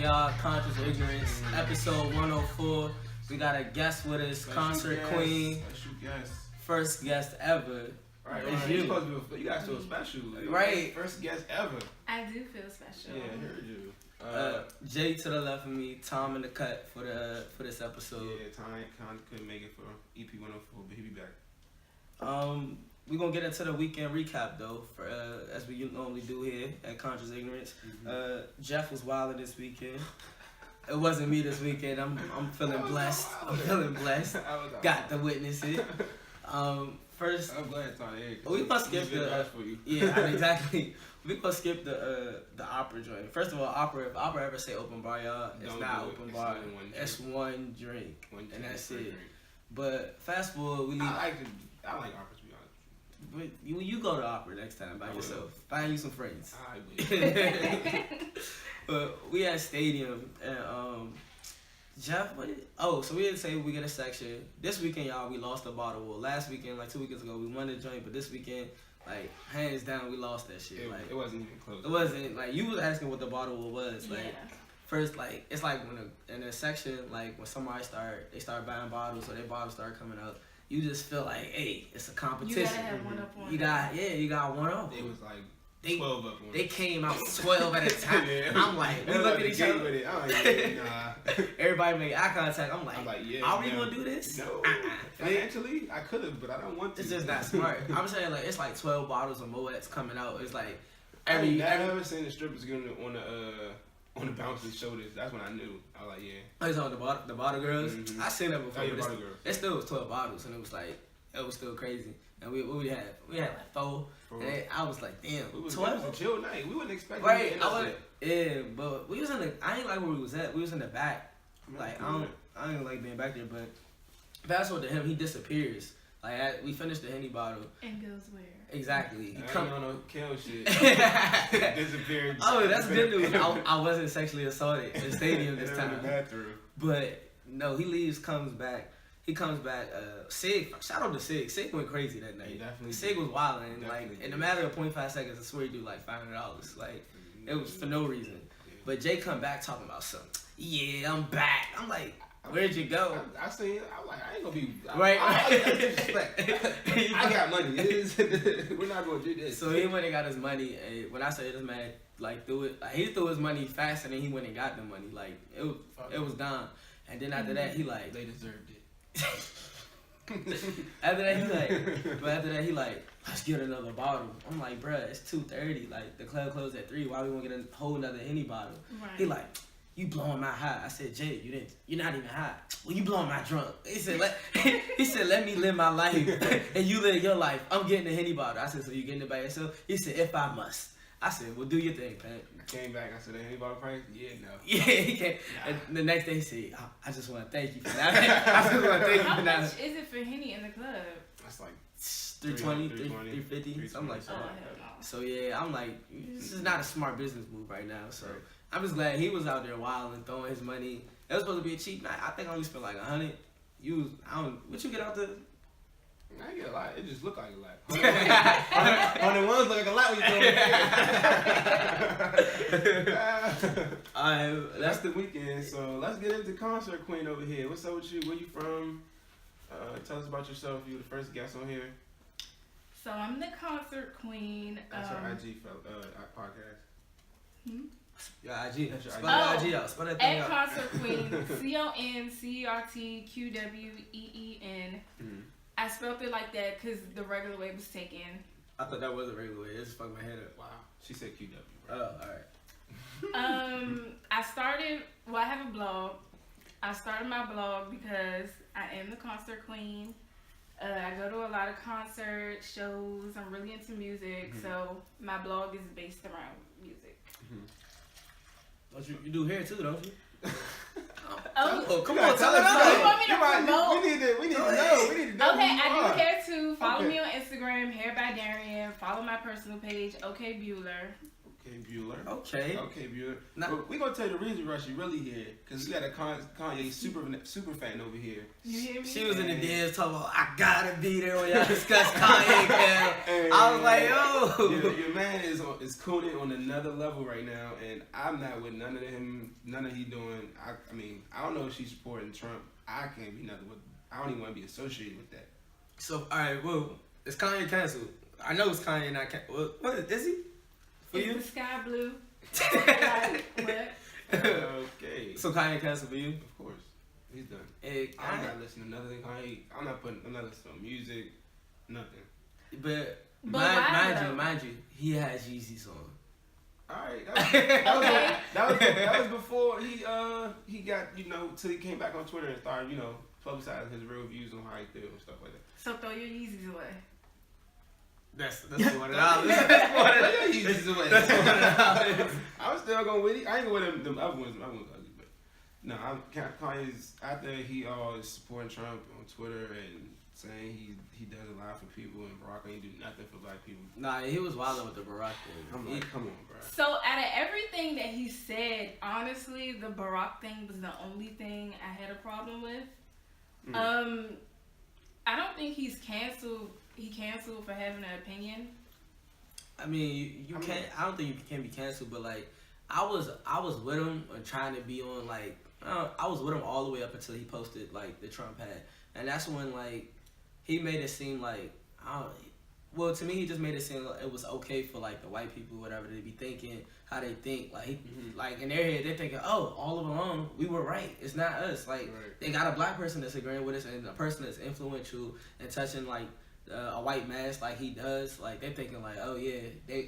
y'all. Conscious Ignorance, episode 104. We got a guest with us, concert queen. Special guest. First guest ever. Right, It's you. you. Supposed to be, you guys feel special. Right. First guest ever. I do feel special. Yeah, I heard you. Jay to the left of me, Tom in the cut for this episode. Yeah, Tom couldn't make it for EP 104, but he'll be back. We're gonna get into the weekend recap though, for as we normally do here at Conscious Ignorance. Jeff was wilding this weekend. It wasn't me this weekend. I'm feeling blessed. I'm feeling blessed. Got to witness it. First, I'm glad Tom here. we gonna skip the for you. yeah, exactly. We gonna skip the opera joint. First of all, opera. If opera ever say open bar, y'all, it's Don't not do it. open It's bar. only one drink. It's one drink, and that's per it. drink. But fast forward, we leave. I like opera, to be honest. But you go to opera next time by yourself. Find you some friends. I will. But we had stadium and Jeff, so we didn't say we get a section. This weekend, y'all, we lost the bottle. Well, last weekend, like 2 weekends ago, we won the joint, but this weekend, like hands down, we lost that shit. It wasn't even close. It wasn't like you was asking what the bottle was. Like Yeah. first, like it's like when in a section, like when somebody start buying bottles or their bottles start coming up, you just feel like, hey, it's a competition. You gotta have one up on You got one up. It was like They- 12 up on They came out 12 at a time. Yeah. I'm like, we look at each other. With it. I'm like, nah. Everybody make eye contact. I'm like, yeah. are we no. gonna do this? No. Financially, I could have, but I don't want to. It's just not smart. I'm saying like it's like 12 bottles of Moet's coming out. It's like I every never seen the strippers get on the bouncer's shoulders. That's when I knew. I was like, yeah. I was on the bottle girls. Mhm. I seen that before. Oh, yeah, but bottle girls. it still was 12 bottles, and it was like it was still crazy. And we had like 4. And I was like, damn, It was 12. a chill night. We wasn't expecting Right, to end yeah, but we was in the. I ain't like where we was at. We was in the back. Like I don't like being back there. But fast forward to him, he disappears. Like we finished the Henny bottle. And goes where? Exactly. He I come ain't on no kill shit. Oh, Disappeared. that's good news. I wasn't sexually assaulted in the stadium this In time. the bathroom. But no, he leaves, comes back. He comes back. Sig, shout out to Sig. Sig went crazy that night. He definitely Sig did. was wilding. And Definitely like in did. a matter of 0.5 seconds, I swear he do like $500. Like it was for no reason. But Jay come back talking about something. Yeah, I'm back. I'm like, where'd you go? I seen. I'm like, I ain't gonna be Right. I disrespect. I got money. We're not gonna do this. So he went and got his money. And when I say this man like threw it, like he threw his money faster than he went and got the money. Like it was gone. And then after that, he like They deserved it. after that he like, let's get another bottle. I'm like, bruh, it's 2:30. Like the club closed at 3. Why we gonna get a whole nother Henny bottle? Right. He like, you blowing my high. I said, Jay, you're not even high. Well, you blowing my drunk. He said, let me live my life and you live your life. I'm getting a Henny bottle. I said, so you getting it by yourself? He said, if I must. I said, well, do your thing, Pat. Came back. I said, "Any bottle price?" Yeah, no. Yeah, he came. Nah. And the next day he said, I just want to thank you for that. I just want to thank you How for that. much is it for Henny in the club? That's like 320, 350, something like Oh, that. hell no. So yeah, I'm like, this is not a smart business move right now. So I'm just glad he was out there wild and throwing his money. It was supposed to be a cheap night. I think I only spent like 100. What you get out the? I ain't get a lot. It just looked like a lot. 101s look like a lot when you throw it. Alright, That's the weekend, so let's get into Concert Queen over here. What's up with you? Where you from? Tell us about yourself. You were the first guest on here. So I'm the concert queen. That's our IG podcast. your IG. That's your Spell IG. the IG out. Spell that thing At out. concert queen, CONCERTQWEEN. I spelled it like that because the regular way was taken. I thought that was a regular way. It just fucked my head up. Wow. She said QW. Oh, alright. I have a blog. I started my blog because I am the concert queen. I go to a lot of concert shows. I'm really into music, so my blog is based around music. Don't you do hair too, don't you? Oh, Come on, tell You us. want me to promote? We need to know. We need to know. Okay, who you I do are. hair too. Follow Okay. me on Instagram, Hair by Darian. Follow my personal page, OK Bueller. Okay, Bueller. Okay. Okay, Bueller. Now, But we gonna tell you the reason why she really here, cause we got a Kanye super fan over here. You hear me? she was in the DMs talking about, I gotta be there when y'all discuss Kanye, Cam. I was like, yo. Your man is cooning on another level right now, and I'm not with none of he doing. I mean, I don't know if she's supporting Trump. I can't be nothing with. I don't even want to be associated with that. So, alright, well, is Kanye canceled? I know it's Kanye not canceled. What is he? For Is you? the sky blue? Like, what? Okay. So Kanye canceled for you? Of course, he's done. Hey, I'm not listening to nothing Kanye. I'm not listening to music, nothing. But why mind you, he has Yeezys on. Alright, that was before he got, till he came back on Twitter and started, publicizing his real views on how he feels and stuff like that. So throw your Yeezys away. That's $400. That's $400. I was still going with it. I ain't going with them other ones. Ugly, but no, Kanye's after he is supporting Trump on Twitter and saying he does a lot for people and Barack ain't do nothing for black people. Nah, he was wilding with the Barack thing. I'm like, come on, bro. So out of everything that he said, honestly, the Barack thing was the only thing I had a problem with. I don't think he's canceled. He canceled for having an opinion. I mean, you can't. I don't think you can be canceled, but like, I was with him and trying to be on like, I was with him all the way up until he posted like the Trump hat, and that's when like he made it seem like well, to me, he just made it seem like it was okay for like the white people, whatever, to be thinking how they think. Like, like in their head, they're thinking, oh, all along we were right. It's not us. Like, they got a black person that's agreeing with us and a person that's influential and touching like a white mask like he does. Like, they're thinking like, oh yeah,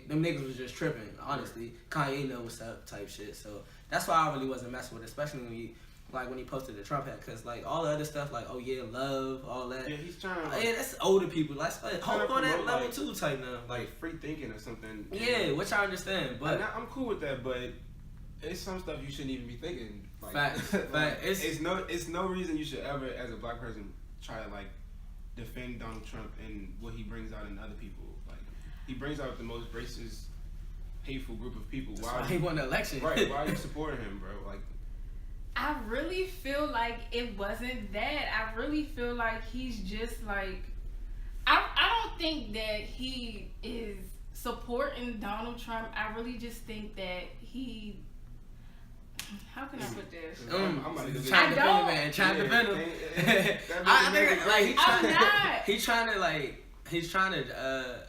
them niggas was just tripping. Honestly, Kanye knows what's up type shit. So that's why I really wasn't messing with it, especially when he posted the Trump hat, cause like all the other stuff like, oh yeah, love, all that. Yeah, he's trying to. Yeah, that's older people. Let's hold on that level like, too type now. Like free thinking or something. Yeah, which I understand, but I'm cool with that. But it's some stuff you shouldn't even be thinking. Like, fact. It's no reason you should ever, as a black person, try to like defend Donald Trump and what he brings out in other people. Like, he brings out the most racist, hateful group of people. Why he won the election? Right? Why are you supporting him, bro? Like. I really feel like it wasn't that. I really feel like he's just like, I don't think that he is supporting Donald Trump. I really just think that he, how can I put this? I'm about to go trying to defend him, man. Trying to defend him. I think like he's trying to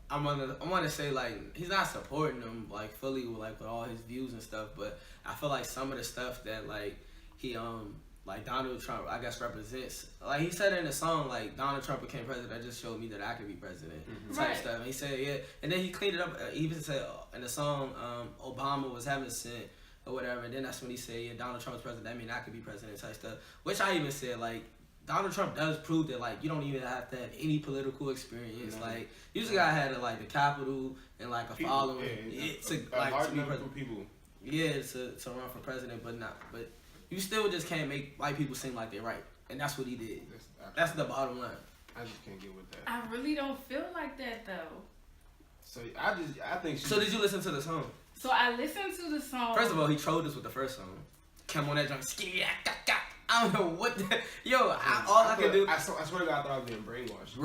I'm gonna say like he's not supporting him like fully with all his views and stuff, but I feel like some of the stuff that like he like Donald Trump I guess represents, like he said in the song like Donald Trump became president, that just showed me that I could be president type stuff. And he said and then he cleaned it up. He even said in the song Obama was heaven sent or whatever, and then that's when he said Donald Trump's president, that mean I could be president type stuff, which I even said like Donald Trump does prove that like you don't even have to have any political experience. Like you just gotta have like the capital and like a following to be president. People. Yeah, to run for president, but you still just can't make white people seem like they're right, and that's what he did. That's the bottom line. I just can't get with that. I really don't feel like that though. So I think. So did you listen to the song? So I listened to the song. First of all, he trolled us with the first song. Come on that junk, skinny. I don't know what the... All I can do... I swear to God, I thought I was being brainwashed.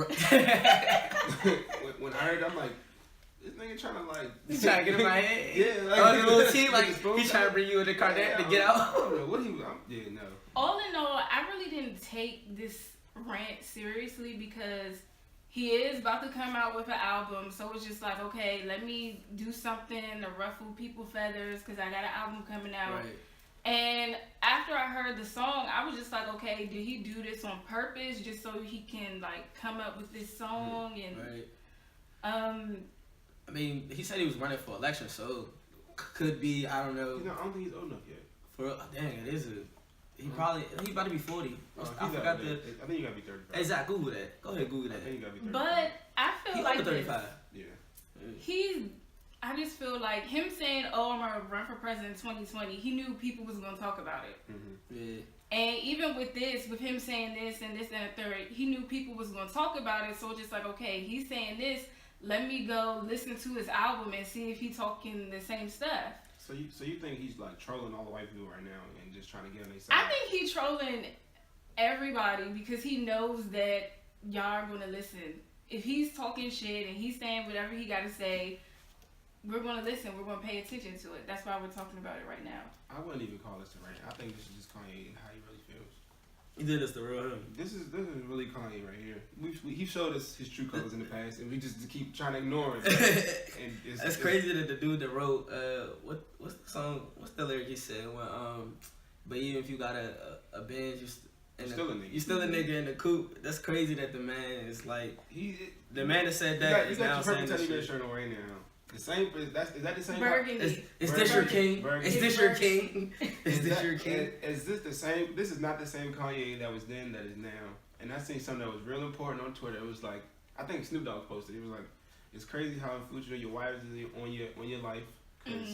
when I heard it, I'm like, this nigga trying to like... He's trying to get in my head? Yeah. Like, the little team, like, he's trying to bring you in the car to get out? I don't know what he was... no. All in all, I really didn't take this rant seriously because he is about to come out with an album. So it's just like, okay, let me do something to ruffle people's feathers because I got an album coming out. Right. And after I heard the song, I was just like, okay, did he do this on purpose just so he can like come up with this song? And I mean, he said he was running for election, so could be, I don't know. I don't think he's old enough yet. Dang, it is he about to be 40. I forgot the. I think you gotta be 35. Exactly, Google that. Go ahead, Google that. I think you gotta be 35. But I feel like 35. Yeah. I just feel like him saying, "Oh, I'm gonna run for president in 2020." He knew people was gonna talk about it. Yeah. And even with him saying this and this and the third, he knew people was gonna talk about it. So it's just like, okay, he's saying this. let me go listen to his album and see if he's talking the same stuff. So you think he's like trolling all the white people right now and just trying to get on their side? I think he's trolling everybody because he knows that y'all are gonna listen. If he's talking shit and he's saying whatever he gotta say, we're gonna listen. We're gonna pay attention to it. That's why we're talking about it right now. I wouldn't even call this a rant. I think this is just Kanye and how he really feels. He did this to real him. This is really Kanye right here. He showed us his true colors in the past, and we just keep trying to ignore it. And That's crazy that the dude that wrote what's the song? What's the lyric he said? When but even if you got a Benz, you still a nigga in the coupe. That's crazy that the man is like the man that said that is now saying this shit. Shirt on right now. The same is that the same? Burgundy. Is this your king? Burgundy. Is this your king? Is this your king? Is this the same? This is not the same Kanye that was then that is now. And I seen something that was real important on Twitter. It was like, I think Snoop Dogg posted. It was like, it's crazy how influential your wives is on your life. Because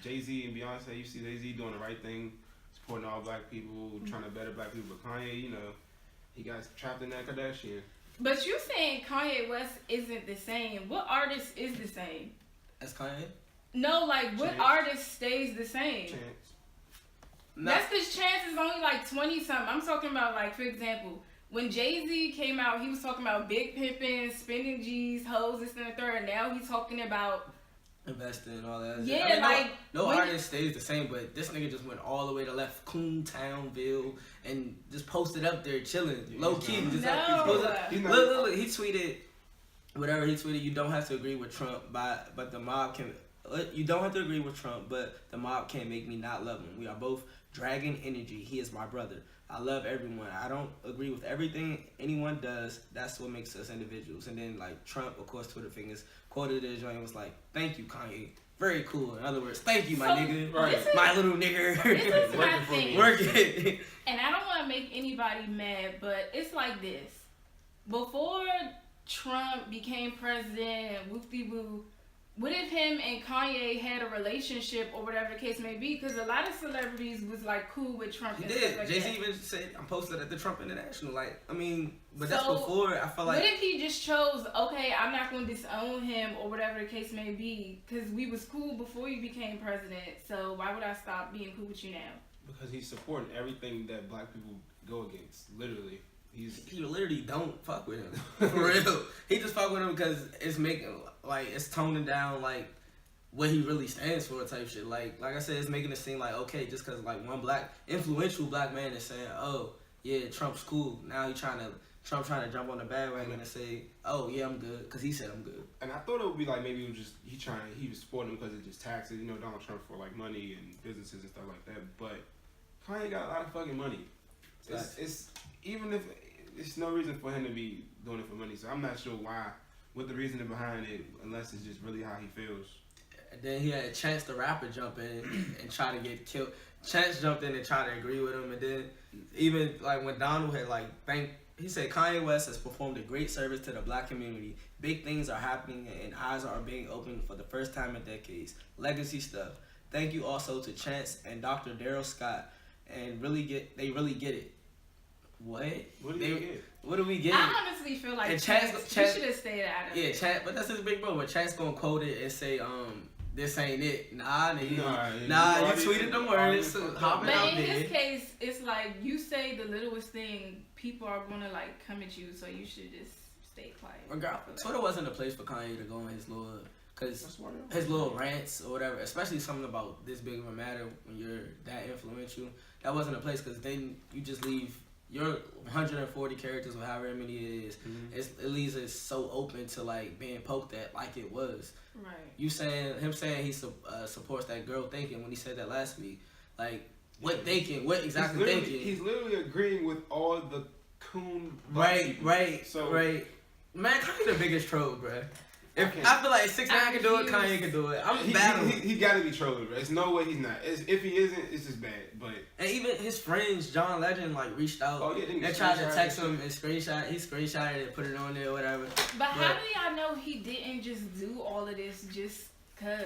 Jay-Z and Beyonce, you see Jay-Z doing the right thing, supporting all black people, trying to better black people. But Kanye, you know, he got trapped in that Kardashian. But you saying Kanye West isn't the same. What artist is the same? That's Kanye? No, like, what Chance. artist stays the same? Chance. No. That's because Chance is only like 20-something. I'm talking about, like, for example, when Jay-Z came out, he was talking about big pimping, spending G's, hoes, this and the third. Now he's talking about investing and all that. Yeah, I mean, like no artist stays the same, but this nigga just went all the way to left Coontownville and just posted up there chilling, low key. Just look, he tweeted whatever he tweeted. You don't have to agree with Trump, but the mob can. You don't have to agree with Trump, but the mob can't make me not love him. We are both dragon energy. He is my brother. I love everyone. I don't agree with everything anyone does. That's what makes us individuals. And then, like, Trump, of course, Twitter fingers, quoted his joint and was like, thank you, Kanye. Very cool. In other words, thank you, my nigga. My little nigga. This is my thing. Work it. And I don't want to make anybody mad, but it's like this. Before Trump became president and whoop-de-woo, what if him and Kanye had a relationship or whatever the case may be? Because a lot of celebrities was like cool with Trump. He and did. Stuff like Jay-Z that. even said, I'm posted at the Trump International. Like, I mean, but that's before I felt like. What if he just chose, okay, I'm not going to disown him or whatever the case may be? Because we was cool before you became president. So why would I stop being cool with you now? Because he's supporting everything that black people go against. Literally. He literally don't fuck with him. For real. He just fuck with him because it's making, like, it's toning down, like, what he really stands for type shit. Like I said, it's making it seem like, okay, just because, like, one influential black man is saying, oh, yeah, Trump's cool. Now Trump trying to jump on the bandwagon and say, oh, yeah, I'm good, because he said I'm good. And I thought it would be like maybe it was just, he was supporting him because it's just taxes, you know, Donald Trump for, like, money and businesses and stuff like that. But Kanye got a lot of fucking money. It's even if it's no reason for him to be doing it for money, so I'm not sure what the reasoning behind it, unless it's just really how he feels. And then he had Chance the Rapper jump in and try to get killed. Chance jumped in and tried to agree with him, and then even like when Donald had he said Kanye West has performed a great service to the black community. Big things are happening and eyes are being opened for the first time in decades. Legacy stuff. Thank you also to Chance and Dr. Daryl Scott, and they really get it. What? What do we get? What do we get? I honestly feel like Chance should have stayed out of it. Yeah, Chance, but that's his big bro. But Chance gonna quote it and say, this ain't it. Nah, nigga. You tweeted the words. But in his case, it's like you say the littlest thing, people are gonna like come at you, so you should just stay quiet. Regardless, Twitter wasn't a place for Kanye to go in his little rants or whatever, especially something about this big of a matter when you're that influential. That wasn't a place because then you just leave your 140 characters or however many it is. Mm-hmm. It leaves it so open to like being poked at like it was. Right. Him saying he supports that girl thinking when he said that last week. Like what thinking? What exactly thinking? He's literally agreeing with all the coon. Right. Man, Kanye the biggest troll, bruh. I feel like 6ix9ine can do it, Kanye can do it. I'm battling. He gotta be trolling, bro. There's no way he's not. If he isn't, it's just bad. But even his friends, John Legend, like reached out. Oh, yeah, they tried to text him and he screenshotted it, put it on there, whatever. But how do y'all know he didn't just do all of this just cause?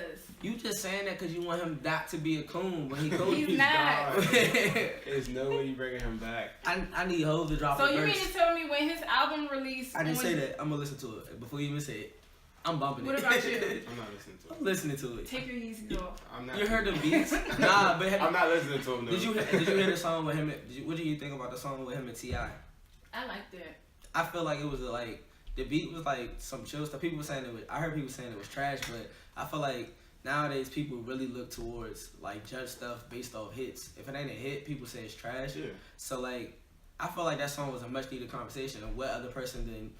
You just saying that because you want him not to be a coon when he coon. He's not. There's no way you bringing him back. I need Hov to drop a verse. So you mean to tell me when his album released? I didn't say that. I'm gonna listen to it before you even say it. I'm bumping What it. about you? I'm not listening to it. I'm listening to it. Take your Yeezys off. I'm not. You heard them beats? Nah, but I'm not listening to him. No. did you hear the song with him? What do you think about the song with him and Ti? I like that. I feel like it was like the beat was like some chill stuff. People were saying it was. I heard people saying it was trash, but I feel like nowadays people really look towards like judge stuff based off hits. If it ain't a hit, people say it's trash. Yeah. So like, I feel like that song was a much needed conversation. And what other person than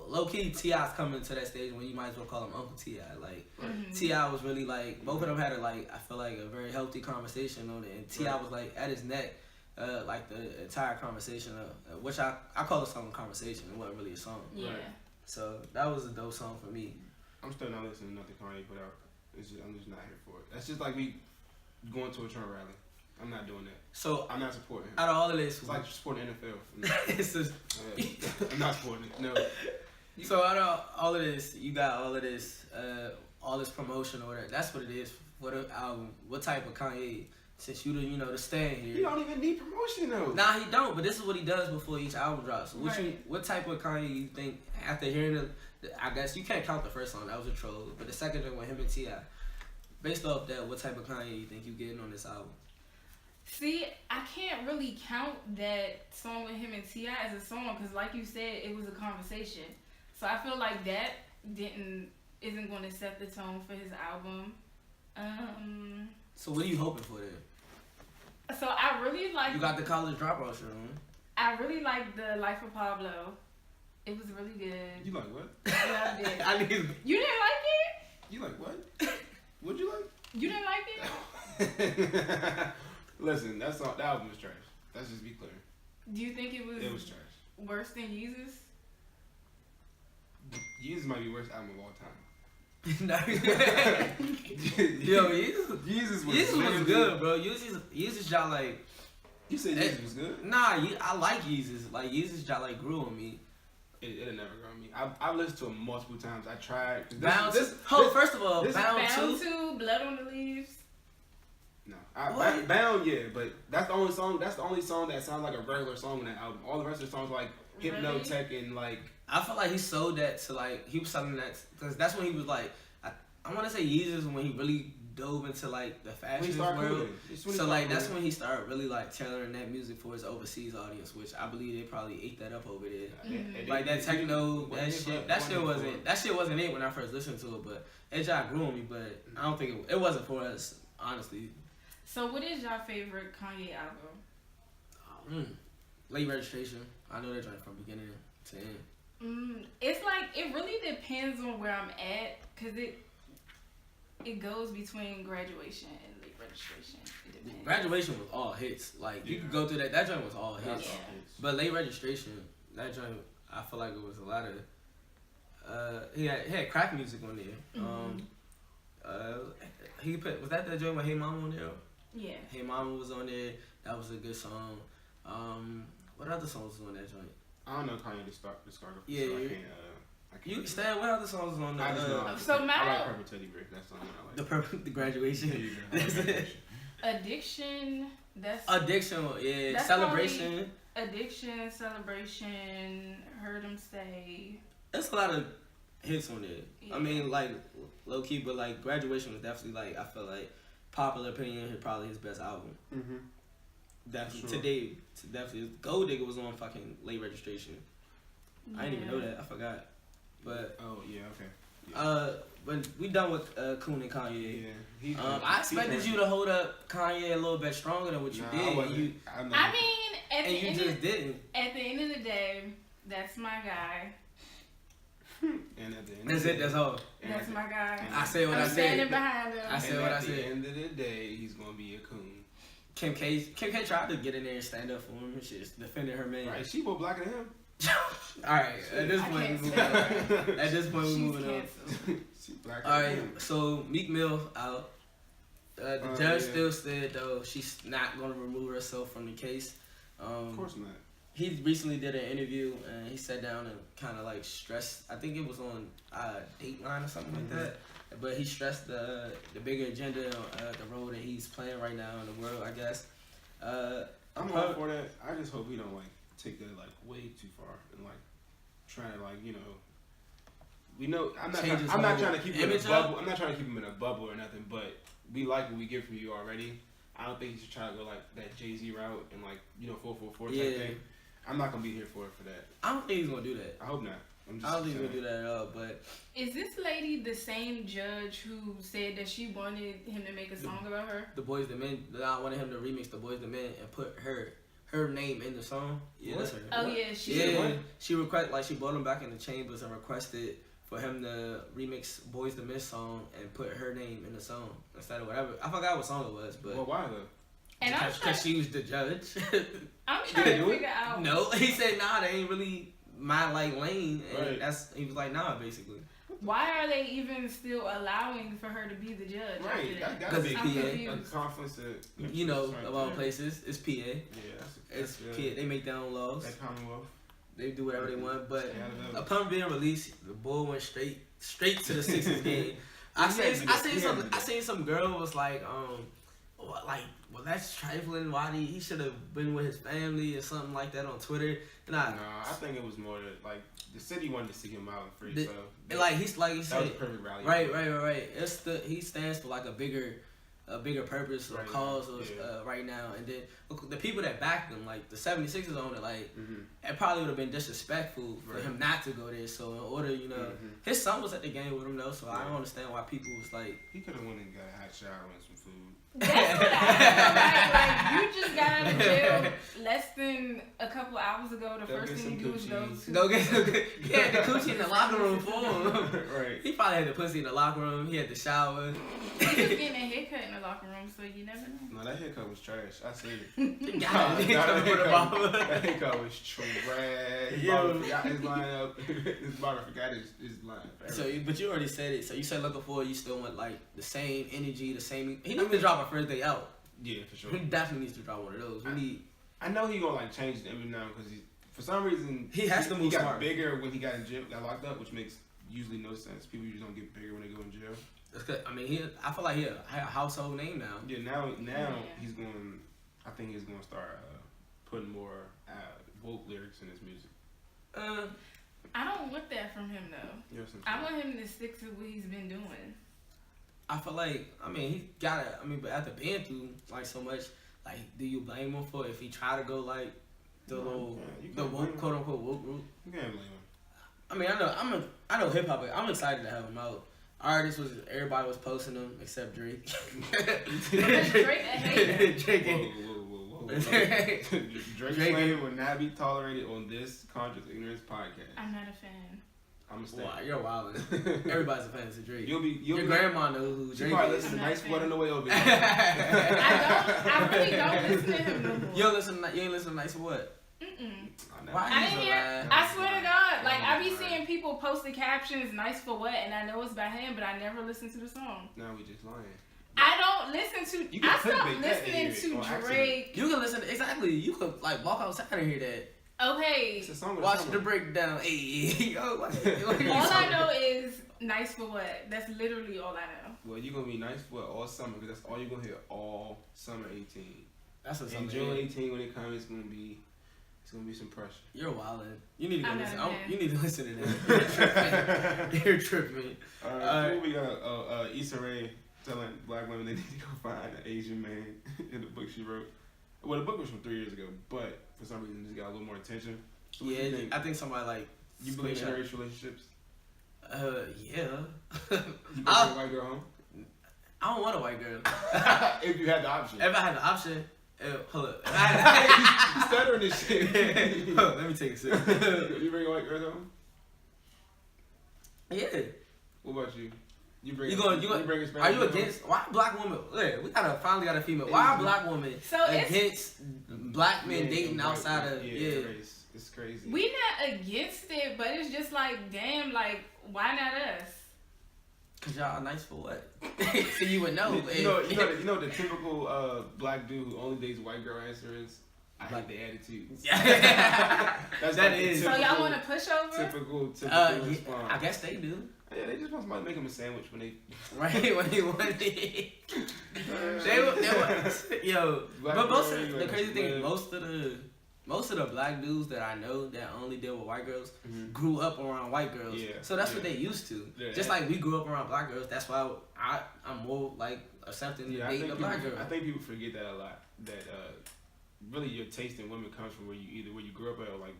low key T.I.'s coming to that stage when you might as well call him Uncle T.I. Like T.I. was really like both of them had I feel like a very healthy conversation on it, and T.I. was like at his neck. Like the entire conversation, which I call the song a conversation. It wasn't really a song. Yeah. Right. So that was a dope song for me. I'm still not listening to nothing Kanye put out. I'm just not here for it. That's just like me going to a Trump rally. I'm not doing that. So I'm not supporting him. out of all of this, It's like supporting the NFL. it's just, I'm not supporting it. No. so out of all of this, you got all this promotion or whatever. That's what it is for the album. What type of Kanye? Since you the stand here. You don't even need promotion though. Nah, he don't. But this is what he does before each album drops. So Right. what type of Kanye you think after hearing I guess you can't count the first song, that was a troll. But the second one with him and T.I. Based off that, what type of Kanye you think you getting on this album? See, I can't really count that song with him and T.I. as a song because, like you said, it was a conversation. So I feel like that isn't going to set the tone for his album. So what are you hoping for then? So I really like. You got the college dropout shirt on. I really like the Life of Pablo. It was really good. You like what? Yeah, I did. I need. You didn't like it? You like what? What'd you like? You didn't like it? Listen, that album was trash. Let's just be clear. Do you think it was trash. worse than Yeezus? Yeezus might be the worst album of all time. Yo, Yeezus was good, bro. Yeezus y'all like. You said Yeezus was good? Nah, I like Yeezus. Like Yeezus y'all like grew on me. It'll never grow on me. I've listened to him multiple times. I tried. First of all, Bound 2, Blood on the Leaves. No, What? Bound, yeah, but that's the only song. That's the only song that sounds like a regular song in that album. All the rest of the songs like Hypnotech and like. I feel like he sold that to like he was selling that because that's when he was like I want to say Yeezus when he really dove into like the fashion world. So like that's when he started really like tailoring that music for his overseas audience, which I believe they probably ate that up over there. Like that techno, that shit wasn't it when I first listened to it, but it just grew on me. But I don't think it wasn't for us, honestly. So what is your favorite Kanye album? Late Registration. I know that joint from beginning to end. It's like it really depends on where I'm at, cause it goes between Graduation and Late Registration. It depends. Graduation was all hits. Like you could go through that. That joint was all hits. Yeah. But Late Registration, that joint, I feel like it was a lot of. He had crack music on there. Was that the joint with Hey Mama on there? Yeah. Hey Mama was on there. That was a good song. What other songs was on that joint? I don't know Kanye discography. Yeah, so yeah. I can't. You stand. What other songs was on there? I just know. So I like Purple Teddy Bear. That's the one I like. The Graduation. Addiction. That's Addiction. Yeah. That's Celebration. Addiction, Celebration, Heard Him Say. There's a lot of hits on there. Yeah. I mean, like low key, but like Graduation was definitely like I feel like popular opinion, probably his best album. Definitely Sure. today, definitely Gold Digger was on fucking Late Registration. I didn't even know that. I forgot. But oh yeah, okay. when we done with Kun and Kanye, Yeah, I expected you to hold up Kanye a little bit stronger than what you did. I You, I mean, at the and you end just of, didn't. At the end of the day, that's my guy. And at the end That's of the it. That's day- all. That's my guy. I said what I'm I standing said. behind him. I said and what I at the said. end of the day, he's gonna be a coon. Kim K tried to get in there and stand up for him and shit, defending her man. Right? She more black than him. All right. At this I point, can't we moving stand on. her. At this point, we She's moving on. canceled. She blacker All than right. him. So Meek Mill out. The judge Yeah. still said though she's not gonna remove herself from the case. Of course not. He recently did an interview and he sat down and kind of like stressed. I think it was on Dateline or something like that. But he stressed the bigger agenda, the role that he's playing right now in the world. I guess. I'm all for that. I just hope he don't like take that like way too far and like try to like we know. I'm not Changes trying whole to keep him in a image bubble. up? I'm not trying to keep him in a bubble or nothing. But we like what we get from you already. I don't think you should try to go like that Jay-Z route and like 444 type thing. I'm not gonna be here for that. I don't think he's gonna do that. I hope not. I don't think he's gonna do that at all. But is this lady the same judge who said that she wanted him to make a song about her? the Boys the Men, I wanted him to remix the Boys the Men and put her name in the song. Yeah, that's her. Oh yeah, she she brought him back in the chambers and requested for him to remix Boys the Men song and put her name in the song instead of whatever. I forgot what song it was, but well, why though? And because she was the judge. I'm trying to figure out. No, he said nah, that ain't really my lane, and right. he was like nah, basically. Why are they even still allowing for her to be the judge? Right, After that? that gotta be PA. a conference that Of all places, it's PA. Yeah, It's PA. They make their own laws. That Commonwealth. They do whatever they want, but upon being released, the boy went straight to the Sixers game. I seen some girl was like, well, that's trifling. Why he should have been with his family or something like that on Twitter. And I think it was more that like the city wanted to see him out and free. That was a perfect rally. Right. He stands for like a bigger purpose or cause right now, and then the people that backed him, like the 76ers on it, like it probably would have been disrespectful for him not to go there. So in order, his son was at the game with him though, so I don't understand why people was like he could have went and got a hot shower and some food. That's what I like you just got out of jail less than a couple hours ago. The first thing you do is go get he had the coochie in the locker room for him. Right. He probably had the pussy in the locker room. He had the shower. He was getting a haircut in the locker room, so you never know. No, that haircut was trash. I seen it. That haircut was trash. His barber forgot his lineup. His barber forgot his line. So, but you already said it. So you said looking forward, you still want like the same energy, the same. He needs to drop a first day out. Yeah, for sure. He definitely needs to drop one of those. I know he gonna like change the image now because for some reason he has to move. He got smart. bigger when he got in jail, got locked up, which makes usually no sense. People usually don't get bigger when they go in jail. That's good. I mean, I feel like he a household name now. Yeah, now he's going. I think he's gonna start putting more woke lyrics in his music. I don't want that from him though. I want him to stick to what he's been doing. I feel like, he got it. But after being through like so much, like, do you blame him for if he try to go like the woke, quote unquote woke route? You can't blame him. I know hip hop. I'm excited to have him out. Everybody was posting him except Drake. Drake a hater. Whoa. Drake's slander will not be tolerated on this Conscious Ignorance podcast. I'm not a fan. I'm a fan. Wow, you're wild. Everybody's a fan of Drake. Your grandma knows who Drake probably is. listen to Nice Word on the way over here. I really don't listen to him no more. You ain't listen to Nice What? I swear to God, like I be seeing people post the captions "nice for what," and I know it's by him, but I never listen to the song. Now we just lying. I don't listen to. I stopped listening to Drake. You can listen exactly. You could like walk outside and hear that. Okay. Watch the breakdown. Hey, all I know is "nice for what." That's literally all I know. Well, you're gonna be nice for all summer because that's all you're gonna hear all summer 18. That's what's in June 18 when it comes, it's gonna be some pressure. You're wildin'. You need to go listen. You need to listen to that. You're tripping. Alright, we got Issa Rae telling black women they need to go find an Asian man in the book she wrote. Well, the book was from 3 years ago, but for some reason it just got a little more attention. So I think somebody like you believe in interracial relationships? Yeah. You bring a white girl home? I don't want a white girl. If you had the option. If I had the option. Hold up. You stuttering this shit. Hold up, let me take a sip. You bring a white girl home? Yeah. What about you? You bring are you against? Why black women? We finally got a female. Why are black women against black men dating outside of race? It's crazy. We not against it, but it's just like, damn, like why not us? Cause y'all are nice for what? So you would know. You know the typical black dude who only dates white girl answer is, I hate the attitudes. That's that is. So y'all want to push over? Typical response. I guess they do. Yeah, they just want somebody to make them a sandwich when they when they want it. They would, yo. But the crazy thing, most of the most of the black dudes that I know that only deal with white girls Mm-hmm. grew up around white girls. Yeah. So that's what Yeah. they used to. Yeah. Just like we grew up around black girls. That's why I'm more like accepting Yeah, dating a black girl. I think people forget that a lot. That really your taste in women comes from where you grew up at, or like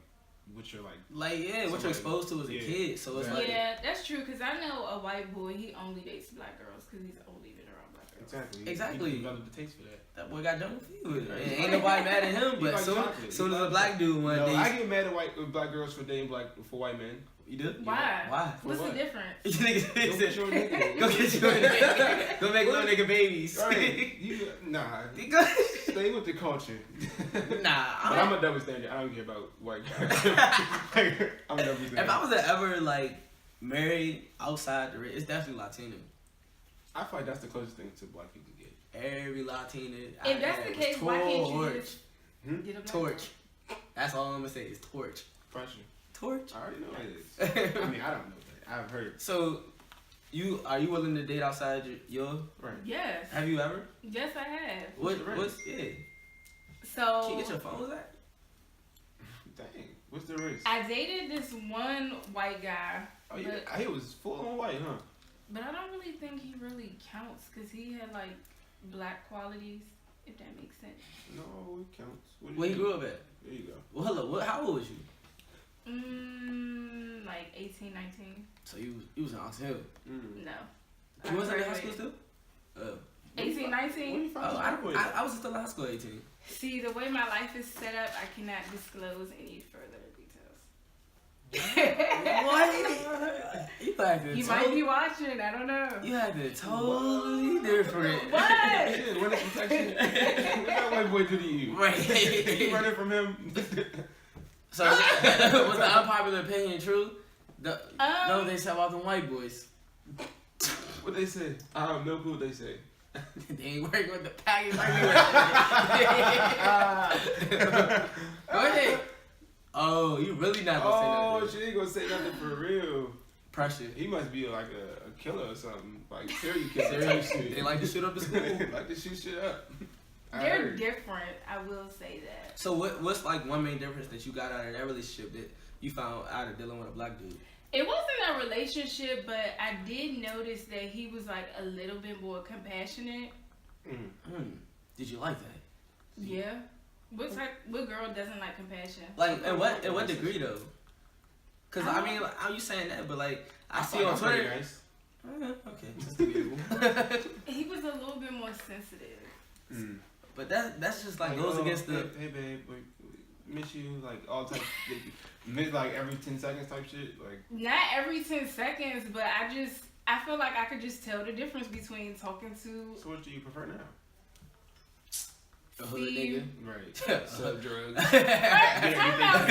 what you're like. Like what you're Somebody- exposed to as a yeah. kid. So it's like Yeah, that's true. Cause I know a white boy. He only dates black girls because he's only been around black girls. Exactly. You developed the taste for that. that boy got done with you. And ain't nobody mad at him. He But like soon chocolate. He as a like black dude one No, day, I get mad at black girls for dating for white men. you do? Why? Why? What's what? the difference? You niggas Go get your nigga. Go get you a nigga. Go make little nigga babies. Right. Nah. Go- Stay with the culture. Nah, But I'm a double standard. I don't care about white guys. I'm a double standard. if I was to ever like marry outside the race, it's definitely Latino. I feel like that's the closest thing to black people get. Every Latina. If that's the case, why can't you torch. just get a black Torch. That's all I'm gonna say is torch. Pressure. Torch. I already know what it is. I mean, I don't know, but I've heard. So, are you willing to date outside your? Right. Yes. Have you ever? Yes, I have. What? the race? What's yeah? So Can you get your phones at? Dang. What's the race? I dated this one white guy, Oh, yeah. He was full on white, huh? but I don't really think he really counts because he had like black qualities, if that makes sense. No, it counts. What do Where you you mean? grew up at? There you go. Well, hello. How old was you? Like 18, 19. So you was in Ox Hill. Mm. No. You was in high school still? Oh. 18, 19? When you Oh, find I was still in high school at 18. See, the way my life is set up, I cannot disclose any further details. What? You acted You might be watching, I don't know. You acted totally different. What? Shit, when it's protection. What that white boy do to you? Right. You running from him? So was the unpopular opinion true? No, they said about them white boys. What they say? I don't know what they say. They ain't working with the package like we were. Go ahead. Oh, you really not gonna say Oh, nothing? she ain't gonna say nothing for real. Pressure. He must be like a killer or something, like serial killer. Serious type shit. shit. They like to shoot up the school. like to shoot shit up. I They're heard. different, I will say that. So what's like one main difference that you got out of that relationship that you found out of dealing with a black dude? It wasn't a relationship, but I did notice that he was like a little bit more compassionate. Did you like that? Yeah. What girl doesn't like compassion? Like, in what degree though? Cause I mean, like, how you saying that? But like, I see on Twitter. Nice. Okay, that's debatable. He was a little bit more sensitive. But that's just like goes against the. Hey babe, miss you like all type. Miss like every 10 seconds type shit. Like Not every 10 seconds, but I feel like I could just tell the difference between talking to. So what do you prefer now? A hood nigga. Right. Sub drugs. Time out.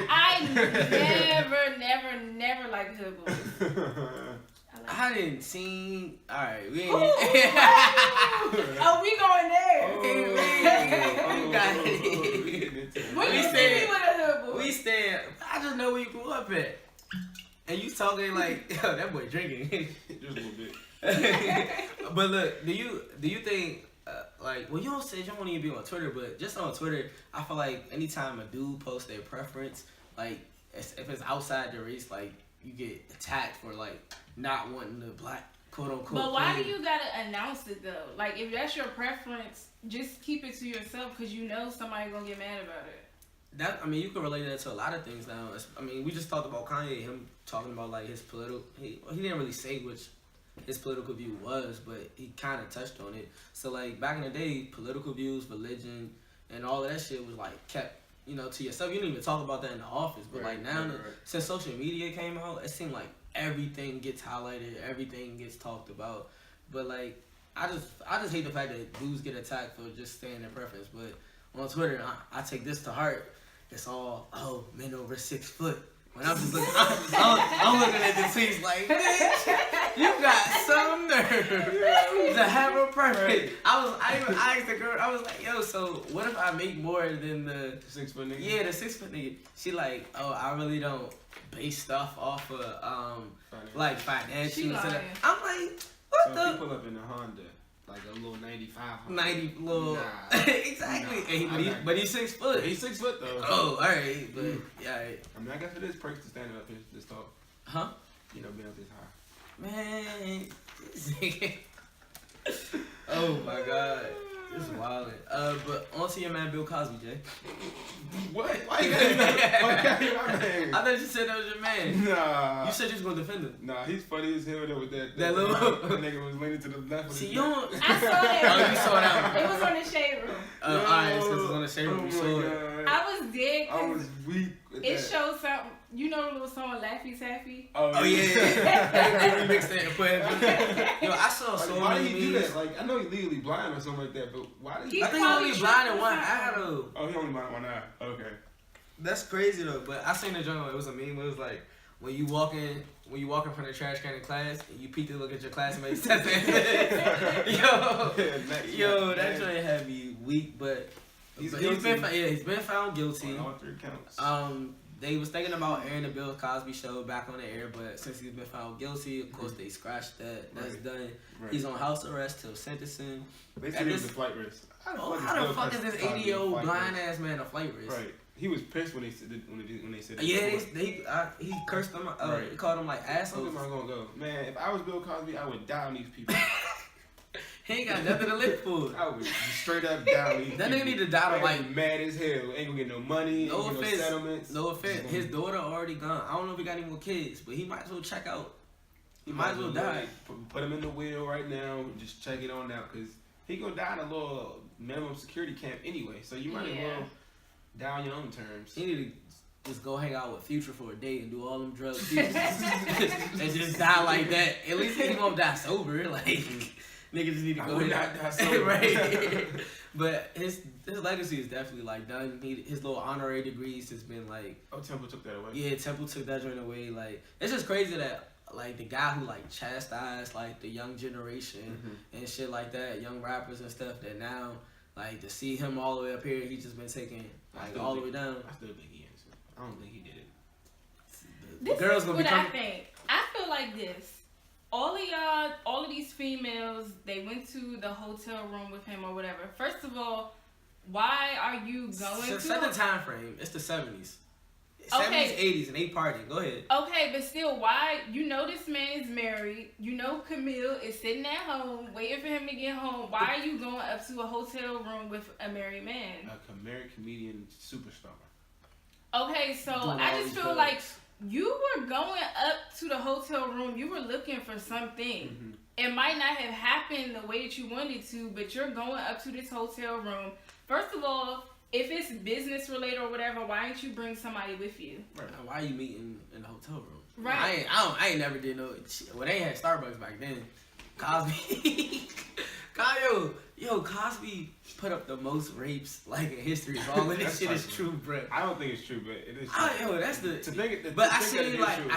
I never liked hood boys. I didn't see. All right, we ain't. Oh, we going there. You got it. When you see me with a hood boy. We stand. I just know where you grew up at, and you talking like, yo, that boy drinking. Just a little bit. But look, do you think? Like, well, you don't say you don't want to even be on Twitter, but just on Twitter, I feel like anytime a dude posts their preference, like if it's outside the race, like you get attacked for like not wanting the black quote unquote. But why queen. do you gotta announce it though? Like if that's your preference, just keep it to yourself because you know somebody gonna get mad about it. That I mean, you can relate that to a lot of things now. I mean, we just talked about Kanye, him talking about like his political. He didn't really say which his political view was, but he kind of touched on it. So like back in the day, political views, religion, and all of that shit was like kept, you know, to yourself. You didn't even talk about that in the office. But Right, like now, right. since social media came out, it seemed like everything gets highlighted, everything gets talked about. But like I just hate the fact that dudes get attacked for just saying their preference. But on Twitter, I take this to heart. It's all men over 6 foot. When I'm just looking, I'm looking at the tweets like, bitch, you got some nerve to have a preference. I even asked the girl, I was like, yo, so what if I make more than the 6 foot nigga. Yeah, the 6 foot nigga. She like, oh, I really don't base stuff off of like financial. She lying. I'm like, what So the? if you pull up in a Honda like a little 95. 90 little. Nah. Exactly. Nah, And but he's 6 foot. He's 6 foot though. Oh, all right. But yeah. All right. I mean, I guess it is perks to stand up here this tall. Huh? You know, being up this high. Man. Oh my God. This is wild. But on to your man Bill Cosby, Jay. What? Why you got okay, my man? I thought you said that was your man. Nah. You said you was gonna defend him. Nah, he's funny as hell though with that little. that nigga was leaning to the left. See, you don't. I saw that. Oh, you saw that one. It was on the shade room. Alright, since it's on the shade room, you saw it. I was dead. I was weak with It that. showed something. You know the little song Laffy Taffy? Oh Oh yeah. They remixed it and put it. Yo, I saw Like, so why many did he do memes. that? Like, I know he's legally blind or something like that, but why did he? I think he only blind in one eye though. Oh, he only blind in one eye. Okay. That's crazy though. But I seen the journal. It was a meme. It was like when you walking from the trash can in class and you peek to look at your classmates. Yo, that joint had me weak. But he's been found guilty. On all 3 counts. They was thinking about airing the Bill Cosby show back on the air, but since he's been found guilty, of course they scratched that. That's done. Right. He's on house arrest till sentencing. They said he was a flight risk. How the fuck is this 80-year-old blind ass man a flight risk? Right. He was pissed when they said that. Yeah, he cursed them. He called them like Where assholes. am I gonna go? Man, if I was Bill Cosby, I would down these people. He ain't got nothing to live for. I would straight up down these That people. nigga need to die to like. Mad as hell. Ain't gonna get no money. No ain't gonna offense. get no settlements. No offense. His daughter already gone. I don't know if he got any more kids, but he might as well check out. He might as well die. Put him in the wheel right now. Just check it on out, cause he gonna die in a little minimum security camp anyway. So you might as well die on your own terms. He need to just go hang out with Future for a day and do all them drugs and just die like that. At least he won't die sober. Like niggas just need to I go would ahead. not die sober. Right. But his legacy is definitely like done. His little honorary degrees has been like. Oh, Temple took that away. Yeah, Temple took that joint away. Like it's just crazy that like the guy who like chastised like the young generation and shit like that, young rappers and stuff, that now like to see him all the way up here, he's just been taken like all the way down. I still think he is. I don't think he did it. This girls is gonna what be I coming. think. I feel like this. All of y'all, all of these females, they went to the hotel room with him or whatever. First of all, why are you going to? Set the time frame. It's the 70s. Okay. 70s, 80s, and they partying. Go ahead. Okay, but still, why? You know this man is married. You know Camille is sitting at home waiting for him to get home. Why are you going up to a hotel room with a married man? A married comedian superstar. Okay, so Doing all I just these feel drugs. like you were going up to the hotel room. You were looking for something. It might not have happened the way that you wanted to, but you're going up to this hotel room. First of all, if it's business related or whatever, why didn't you bring somebody with you? Right. Why are you meeting in the hotel room? Right. I ain't never did no. Well, they had Starbucks back then. Cosby. Cosby put up the most rapes like in history. All of this shit is true, bro. I don't think it's true, but it is true. That's the. But I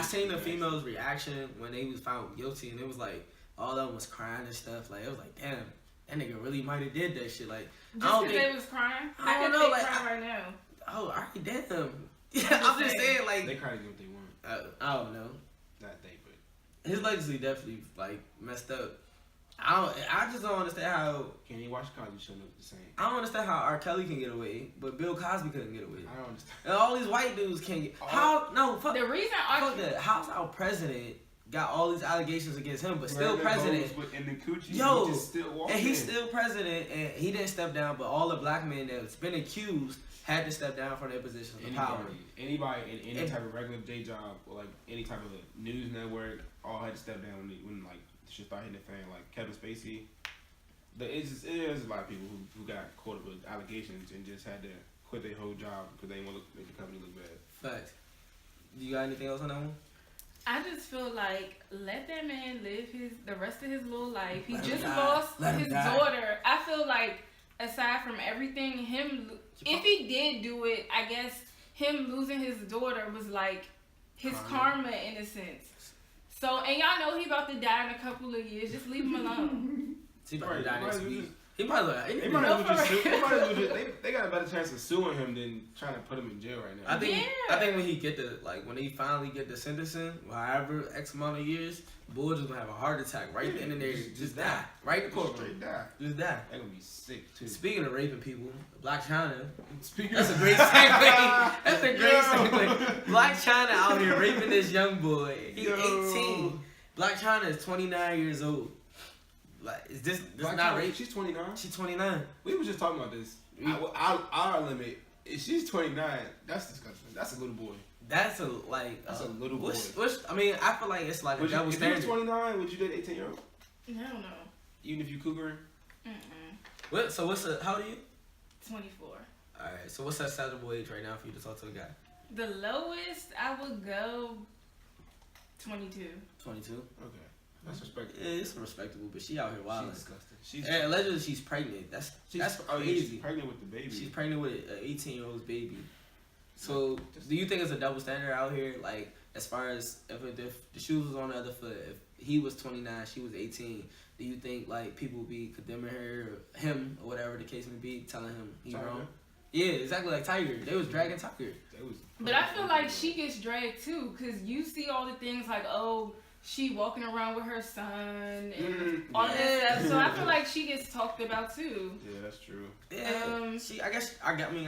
seen the females' reaction when they was found guilty, and it was like all of them was crying and stuff. Like it was like, damn, that nigga really might have did that shit. Like Just because they was crying? I don't could know, they like, cry right now? oh, alright, damn. Yeah, I'm just saying, like They kind of do what they want. I don't know. Not they, but His legacy definitely like messed up. I just don't understand how. can you watch Cosby show look the same? I don't understand how R. Kelly can get away, but Bill Cosby couldn't get away. I don't understand. And all these white dudes can't get. Fuck The reason fuck that. How's our president got all these allegations against him, but still president? In the coochie, Yo, he just still walking. And he's still president, and he didn't step down, but all the black men that's been accused had to step down from their positions of power. Anybody in any type of regular day job or like any type of news network all had to step down when like shit started hitting the fan. Like Kevin Spacey, there's a lot of people who got caught up with allegations and just had to quit their whole job because they didn't want to make the company look bad. Facts. You got anything else on that one? I just feel like let that man live the rest of his little life. He Let him just die. lost Let him his die. daughter. I feel like aside from everything, if he did do it, I guess him losing his daughter was like his karma in a sense. So, and y'all know he about to die in a couple of years. Just leave him alone. He about to die next week. He probably They might as well just sue. They got a better chance of suing him than trying to put him in jail right now. I think when he get when he finally get the sentencing, however X amount of years, Bull just gonna have a heart attack right then and there, just die, right in the courtroom, Straight die. just die. They're gonna be sick too. Speaking of raping people, Black China, that's a great segue. That's a great segue. Black China out here raping this young boy. He's 18. Black China is 29 years old. Like, is this not rape? She's 29. She's 29. We was just talking about this. Our limit. If she's 29, that's disgusting. That's a little boy. That's a little boy. I mean, I feel like it's like a double standard. If you was 29, would you date 18-year-old? Hell no. Even if you cougar? So how old are you? 24. Alright, so what's that acceptable age right now for you to talk to a guy? The lowest I would go 22. 22? Okay. That's respectable. Yeah, it's respectable, but she out here wild. She's disgusting. And allegedly she's pregnant. That's crazy. She's pregnant with the baby. She's pregnant with an 18-year-old baby. So, do you think it's a double standard out here? Like, as far as if the shoes was on the other foot, if he was 29, she was 18, do you think like people would be condemning her or him or whatever the case may be, telling him he's wrong? Yeah, exactly, like Tiger. They was dragging Tiger. But I feel like she gets dragged too, because you see all the things like, oh, she walking around with her son and all that stuff. So I feel like she gets talked about too. Yeah, that's true. Yeah, I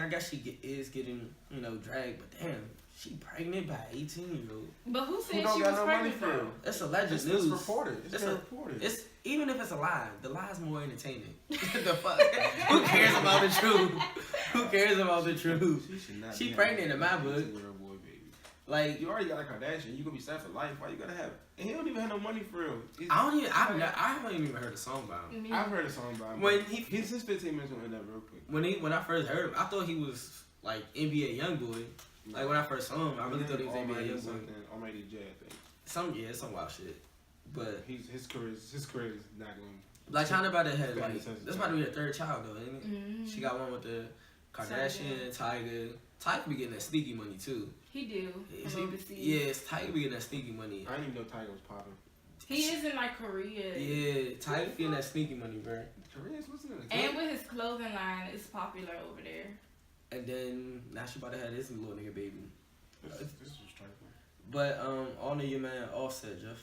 guess she is getting, dragged, but damn, she pregnant by 18-year-old. But who said she was pregnant though? It's alleged news. It's reported. It's reported. It's even if it's a lie, the lie's more entertaining. The fuck? Who cares about the truth? Who cares about the truth? She pregnant in my book. Like, you already got a Kardashian, you gonna be set for life. Why you gotta have? And he don't even have no money for real. I haven't even heard a song about him. I've heard a song about him. When his 15 minutes gonna end up real quick. When I first heard him, I thought he was like NBA YoungBoy. Like when I first saw him, I really thought he was NBA YoungBoy. Almighty J, I think. Some wild shit. But his career is not going. Black China about to have this about to be her third child though, ain't it? Mm-hmm. She got one with the Kardashian, Tiger. Tiger be getting that sneaky money too. He do. Yes, Tiger be getting that sneaky money. I didn't even know Tiger was popping. He is in like Korea. Yeah, Tiger getting that sneaky money, bro. Korea's what's in it? And with his clothing line, it's popular over there. And then now she about to have this little nigga baby. This was striking. But honor your man Offset, Jeff.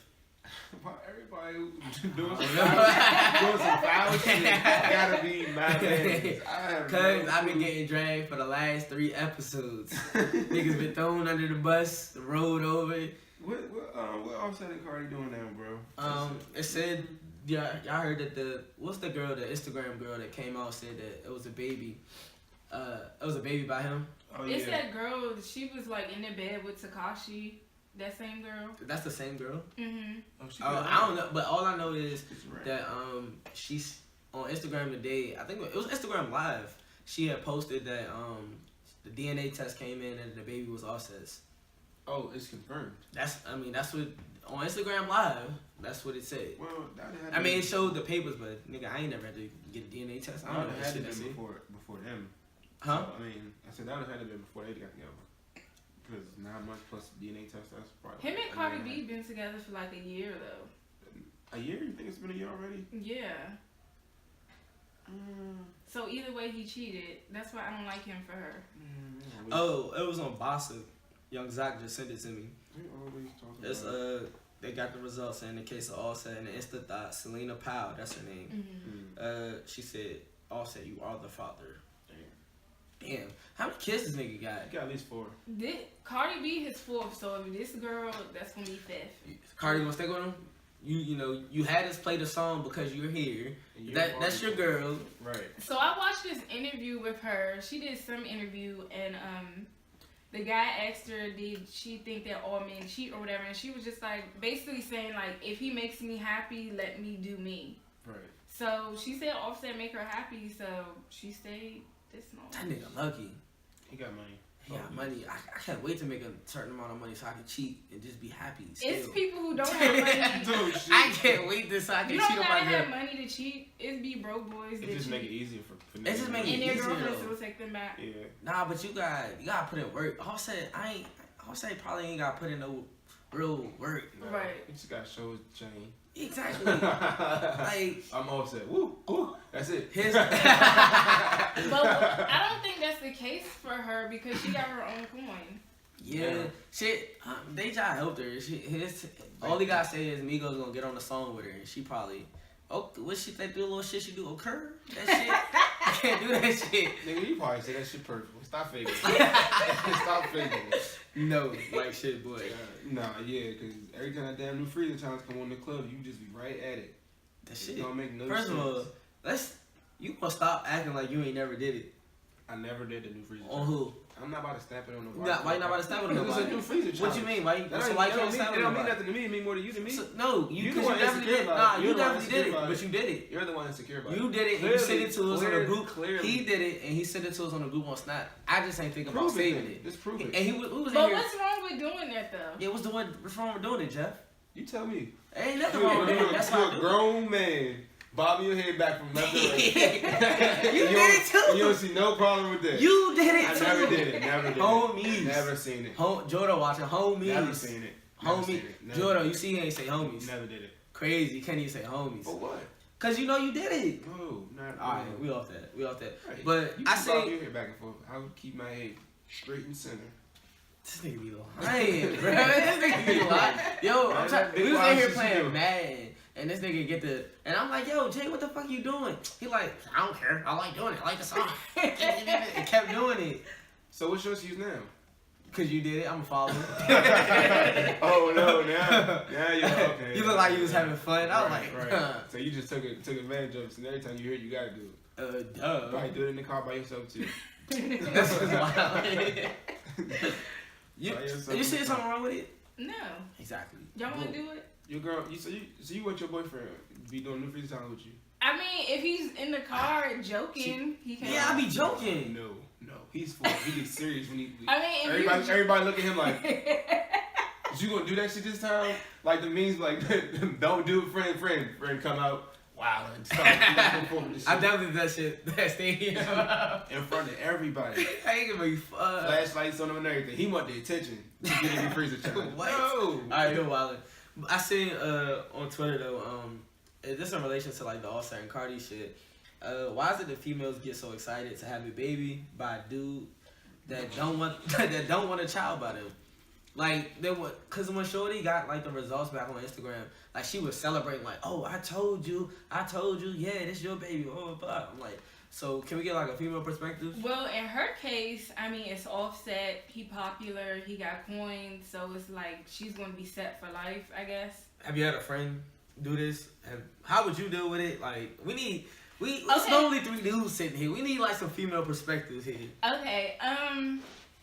Everybody who's doing some foul shit gotta be my man. Cause I've been getting dragged for the last 3 episodes. Niggas been thrown under the bus, rolled over. What Offset and Cardi doing now, bro? It said y'all heard that the Instagram girl that came out said that it was a baby. It was a baby by him. Oh, it's that girl. She was like in the bed with Tekashi. That same girl. That's the same girl. Mhm. I don't know, but all I know is that she's on Instagram today. I think it was Instagram Live. She had posted that the DNA test came in and the baby was Offset's. Oh, it's confirmed. That's what on Instagram Live. That's what it said. Well, it showed the papers, but nigga, I ain't never had to get a DNA test. I don't know that shit. Had to been before them. Huh? So, I said that would have had to been before they got together. Because 9 months plus DNA test, that's probably. Him and Cardi B been together for like a year though. A year? You think it's been a year already? Yeah. So either way, he cheated. That's why I don't like him for her. It was on Bossa. Young Zach just sent it to me. It's they got the results in the case of Offset and the Insta thought Selena Powell, that's her name. Mm-hmm. She said, Offset, you are the father. Damn. How many kids this nigga got? He got at least 4. Cardi B his 4th, so if this girl, that's gonna be 5th. Cardi, you wanna stick with him? You had us play the song because you're here. That's your girl. Right. So I watched this interview with her. She did some interview and the guy asked her, did she think that all men cheat or whatever? And she was just like, basically saying like, if he makes me happy, let me do me. Right. So she said Offset make her happy, so she stayed this long. That nigga lucky. He got money. He got money. I can't wait to make a certain amount of money so I can cheat and just be happy. Still. It's people who don't have money. Dude, I can't wait so I can cheat on my girl. You don't gotta have money to cheat. It be broke boys. It just make it easier for it just make it and easier. their girlfriends will take them back. Yeah. Nah, but you gotta put in work. Offset probably ain't gotta put in no real work. No, right. You just gotta show his chain. Exactly. Like I'm all set. Woo, woo. That's it. his. But I don't think that's the case for her because she got her own coin. Yeah, shit. They try to help her. All he gotta say is Migos gonna get on the song with her, and she probably. Oh, what she think? Do a little shit she do occur? That shit. I can't do that shit. Nigga, you probably say that shit perfect. Stop faking it. Stop faking it. No, like shit, boy. Nah, yeah, because every time that damn new Freezer challenge come on the club, you just be right at it. That shit. It don't make no First sense. of all, you gonna stop acting like you ain't never did it. I never did the new Freezer On challenge. who? I'm not about to snap it on nobody. Nah, why you not about to snap it on Because nobody? it's a new Freezer challenge. What you mean? Why you That so don't why mean- you can't it snap it don't on mean nobody? nothing to me. It mean more to you than me. So, no, You you the because one you definitely insecure did. about Nah, it. you You're the one definitely did insecure it, about but it. you did it. You're the one insecure about it. You did it and you sent it to us on the group. Clearly. He did it and he sent it to us on the group on Snap. I just ain't thinking about Prove saving it. it. Just prove it. And he was in But here. what's wrong with doing that though? Yeah, what's wrong with doing it, Jeff? You tell me. Ain't nothing wrong with doing it. That's how I You're a do it. grown man. Bobbing your head back from left to right. You did it too. You don't see no problem with that. You did it I too. never did it. Never did it. Homies. Never seen it. Jordan watching homies. Never seen it. Never seen Homie. it. Never. Jordan, you see he ain't say homies. Never did it. Crazy. You can't even say homies. For what? Cause you know you did it. No, not. Alright, we off that. Right. But you I keep bobbing say your head back and forth. I would keep my head straight and center. this nigga be lying, bro. This nigga be lying. Yo, I'm trying. We was in here playing Madden, and this nigga get the, and I'm like, yo, Jay, what the fuck you doing? He like, I don't care. I like doing it. I like the song. And kept doing it. So what's your excuse now? Cause you did it. I'm a follower. Oh no, now you're okay. You look like you was having fun. I was like, right. So you just took advantage of it. So every time you hear it, you gotta do it. Duh. Probably do it in the car by yourself too. That's just wild. You By yourself see in the something car. wrong with it? No. Exactly. Y'all want to Boom. do it? Your girl, you want your boyfriend to be doing new freestyle challenge with you? I mean, if he's in the car joking, he can. Yeah, I be joking. No, he's full. He gets serious when he. I mean, if everybody look at him like, is you gonna do that shit this time? Like the memes, like don't do it, friend come out. Wow, and start performing this shit I definitely did that shit. That stadium. in front of everybody. I ain't gonna be fun. Flashlights on him and everything. He want the attention to get in the freezer challenge. What? No. Alright, you're wildin'. I seen on Twitter though, this in relation to like the Offset and Cardi shit. Why is it that females get so excited to have a baby by a dude that don't want a child by them? Like cause when Shorty got like the results back on Instagram, like she was celebrating like, oh, I told you, yeah, this your baby, blah, blah, blah. I'm like, so can we get like a female perspective? Well, in her case, I mean, it's Offset. He popular. He got coins, so it's like she's gonna be set for life, I guess. Have you had a friend do this? How would you deal with it? Like, it's Okay. only 3 dudes sitting here. We need like some female perspectives here. Okay,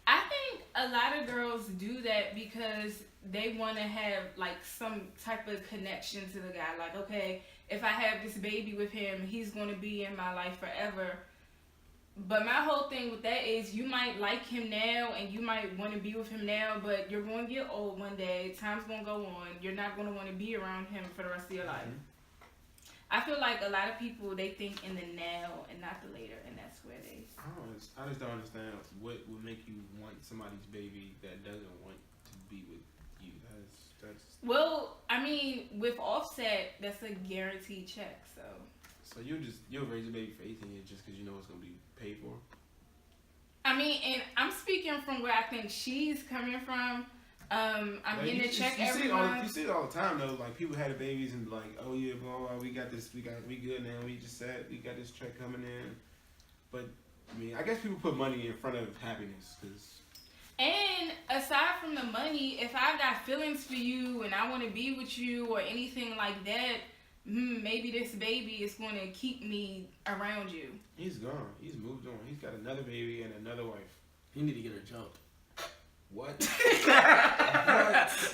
I think a lot of girls do that because they want to have like some type of connection to the guy. Like, okay, if I have this baby with him, he's going to be in my life forever. But my whole thing with that is you might like him now and you might want to be with him now, but you're going to get old one day. Time's going to go on. You're not going to want to be around him for the rest of your life. I feel like a lot of people, they think in the now and not the later, and that's where they... I just don't understand what would make you want somebody's baby that doesn't want to be with you. That's. Well, I mean, with Offset, that's a guaranteed check, so... So you'll raise a baby for 18 years just because you know it's gonna be paid for. I mean, and I'm speaking from where I think she's coming from. I'm getting a check every month. You see it all the time though. Like people had babies and like, oh yeah, blah blah. We got this. We good now. We just said we got this check coming in. But I mean, I guess people put money in front of happiness because. And aside from the money, if I got feelings for you and I want to be with you or anything like that, maybe this baby is going to keep me around you. He's gone. He's moved on. He's got another baby and another wife. You need to get her jumped. What? What?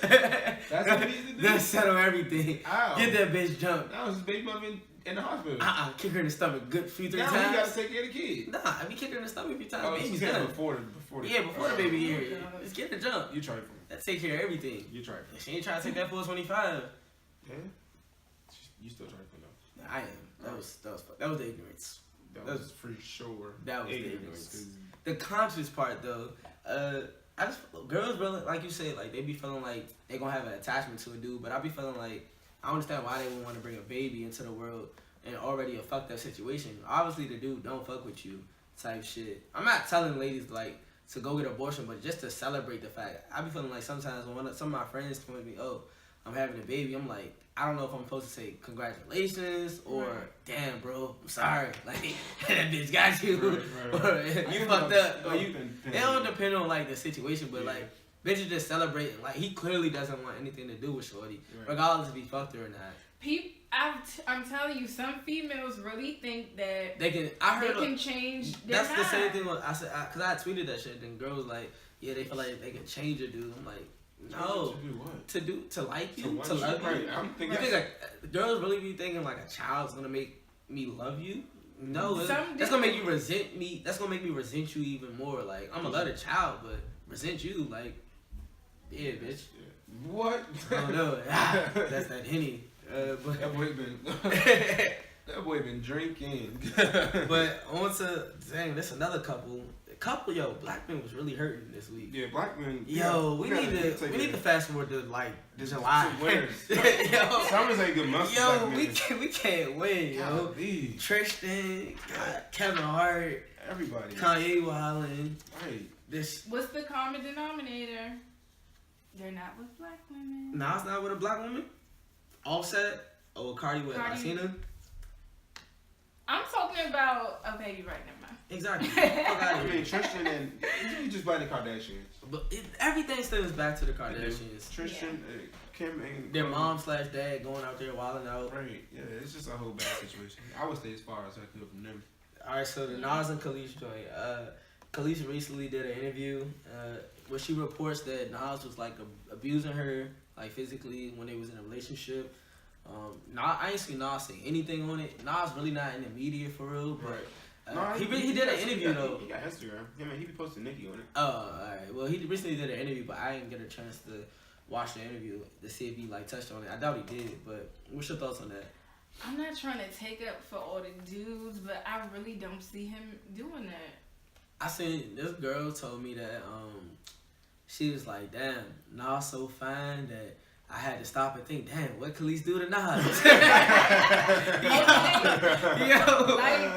That's what he needs to do. That'll settle everything. Ow. Get that bitch jumped. Now his baby mother in the hospital. Kick her in the stomach good 3 Now times. he gotta take care of the kid. Nah, I be kicking her in the stomach a few times. Oh, Baby's she's done. before the Before the baby here. God. Let's get her jumped. You try for That take care of everything. You try for She ain't trying to take that full 25. Yeah. You still try for though. I am. That was the ignorance. That That was for sure. That was the ignorance, ignorance. 'cause The conscious part though, girls really, like you said, like they be feeling like they gonna have an attachment to a dude, but I be feeling like I understand why they would want to bring a baby into the world and already a fucked up situation. Obviously, the dude don't fuck with you type shit. I'm not telling ladies like to go get an abortion, but just to celebrate the fact. I be feeling like sometimes when some of my friends tell me, "Oh, I'm having a baby," I'm like, I don't know if I'm supposed to say congratulations or damn, bro, I'm sorry. Like that bitch got you, or you fucked up, or you. It don't depend on like the situation, but like bitches just celebrating. Like he clearly doesn't want anything to do with shorty, regardless if he fucked her or not. I'm telling you, some females really think that they can. They can change. That's the same thing. I said because I tweeted that shit. Then girls like, yeah, they feel like they can change a dude. I'm like, no, to like you, to love you. Right. I'm thinking. You think like girls really be thinking like a child's gonna make me love you? No, that's gonna make you resent me. That's gonna make me resent you even more. Like I'm gonna love the child, but resent you. Like, yeah, bitch. What? I don't know. That's that Henny. But that boy been drinking. But on to dang, that's another couple. Yo, black men was really hurting this week. Yeah, black men. Yo, we need to fast forward to like July. Yo, summer's ain't good month. Yo, we can't win, yo. Tristan, Kevin Hart, everybody, Kanye wildin'. Right. What's the common denominator? They're not with black women. Nas not with a black woman. Offset or Cardi with Latina. I'm talking about. Okay, you're right. Never mind. Exactly. I mean, Tristan and you just buy the Kardashians. But everything stems back to the Kardashians. Tristan, Kim, and their mom/dad going out there wilding out. Right. Yeah, it's just a whole bad situation. I would stay as far as I could from them. All right. So the Nas and Khalees joint. Khalees recently did an interview where she reports that Nas was like abusing her like physically when they was in a relationship. I ain't seen Nas say anything on it. Nas really not in the media for real, but. He did an interview though. He got Instagram. He be posting Nicki on it. Oh, alright. Well, he recently did an interview, but I didn't get a chance to watch the interview to see if he like touched on it. I doubt he did, but what's your thoughts on that? I'm not trying to take up for all the dudes, but I really don't see him doing that. I seen this girl told me that she was like, damn, Nas so fine that I had to stop and think, damn, what Khalees do to Nas? Yo,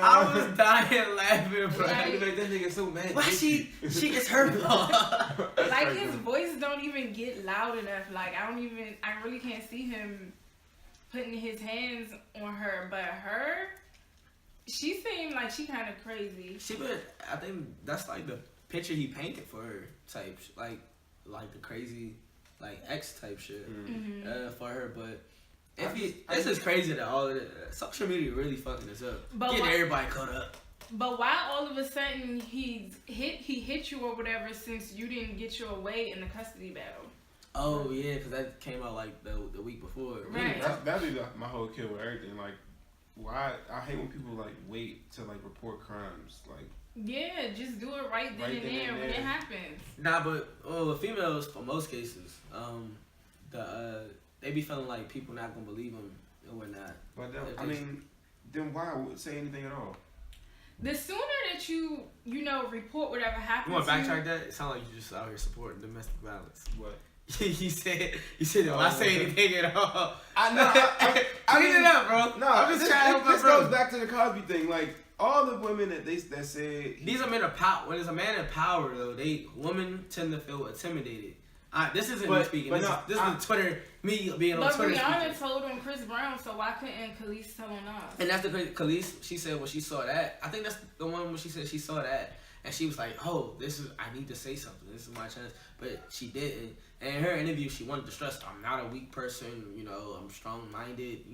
I was dying laughing, bro. Like, that nigga so mad. Why she gets hurt? Like his voice don't even get loud enough. Like I really can't see him putting his hands on her, but her, she seemed like she kind of crazy. I think that's like the picture he painted for her type, like the crazy. Like X type shit for her, but this is crazy that all of the social media really fucking us up, getting everybody caught up. But why all of a sudden he hit you or whatever since you didn't get your way in the custody battle? Oh yeah, because that came out like the week before. Right. That'd be my whole kill with everything. Like, why I hate when people like wait to like report crimes. Like. Yeah, just do it right then and there when it happens. Nah, but the females, for most cases, they be feeling like people not gonna believe them and whatnot. But then why would say anything at all? The sooner that you report whatever happens. You want to backtrack that? It sounds like you just out here supporting domestic violence. What? you said if I say anything at all. I know. I mean it up, bro. No, I'm just trying to help this goes back to the Cosby thing. Like. All the women that said these are men of power. When there's a man in power, though, women tend to feel intimidated. This isn't me speaking. This is Twitter. Me being on Twitter. But Rihanna told on Chris Brown, so why couldn't Khalees tell on us? And that's the Khalees. She said when she saw that. I think that's the one when she said she saw that, and she was like, "Oh, I need to say something. This is my chance." But she didn't. And in her interview, she wanted to stress, "I'm not a weak person. I'm strong-minded.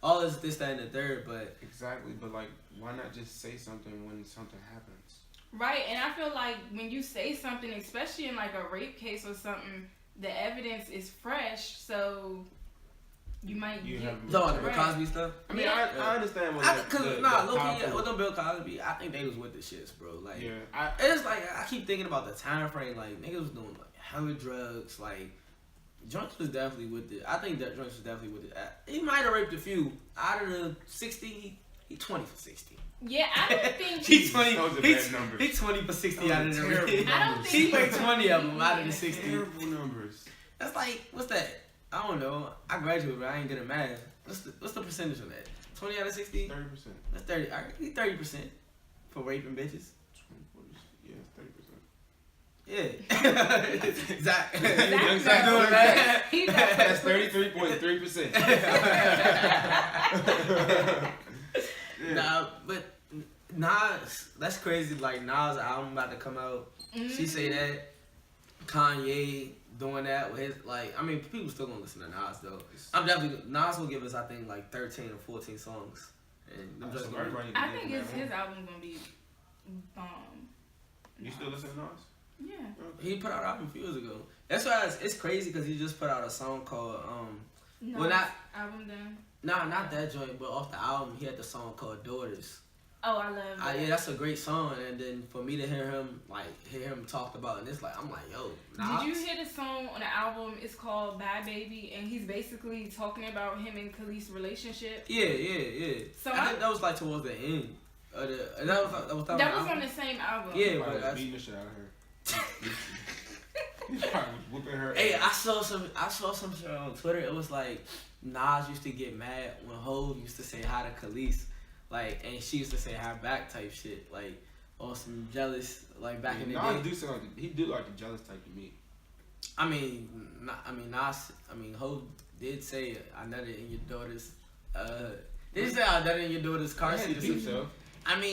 All this, that, and the third." But exactly. But like, why not just say something when something happens? Right. And I feel like when you say something, especially in like a rape case or something, the evidence is fresh, so you might get the Bill Cosby stuff. I mean, I understand what. With the Bill Cosby, I think they was with the shits, bro. Like, it's like I keep thinking about the time frame. Like, niggas was doing like hella drugs. Like, Joints was definitely with it. I think that Joints was definitely with it. He might have raped a few out of the 60. He 20 for 60. Yeah, I don't think he's 20. He's 20 for 60 out of the I don't think he made 20 of them out of the 60. Terrible numbers. That's like, what's that? I don't know. I graduated, but I ain't good at math. What's the percentage of that? 20 out of 60? 30%. That's 30. I need 30% for raping bitches. 20, yeah, 30%. Yeah. Exactly. Exactly. That's 33.3%. Nah, but Nas, that's crazy. Like Nas' album about to come out. She say that. Kanye doing that with his I mean, people still gonna listen to Nas though. I'm definitely Nas will give us I think like 13 or 14 songs, and I'm just gonna, I think his album gonna be bomb. You still listen to Nas? Yeah. he put out an album a few years ago. That's why it's crazy because he just put out a song called No, well not album done. nah not that joint, but off the album he had the song called Daughters. Oh, I love that. Yeah, that's a great song, and then for me to hear him talked about, and it's like I'm like, yo, Nas? Did you hear the song on the album? It's called Bad Baby, and he's basically talking about him and Khalees' relationship. Yeah. So I think that was like towards the end. That was on the same album. Yeah, Probably but beating the shit out of her. He's probably whooping her. Hey, I saw some shit on Twitter. It was like Nas used to get mad when Hov used to say hi to Khalees, and she used to say hi back type shit, or some jealous, back in the day. Nas he do like the jealous type to me. Nas. Hov did say I nutted in your daughter's. Did he say I nutted in your daughter's car seat or something?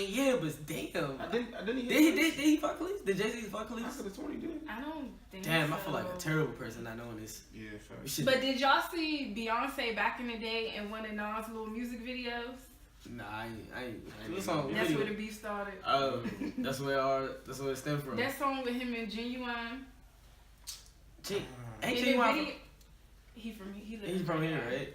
Yeah, but damn. Did he fuck Khalees? Did Jay-Z fuck Khalees? I could have sworn he did. I don't think Damn, so. I feel like a terrible person not knowing this. Yeah, fair. But did y'all see Beyonce back in the day in one of Nas' little music videos? Nah, I ain't. That's That's where the beef started. That's where it stemmed from. That song with him and Genuine. Ain't In Genuine the video- he He's from here, right?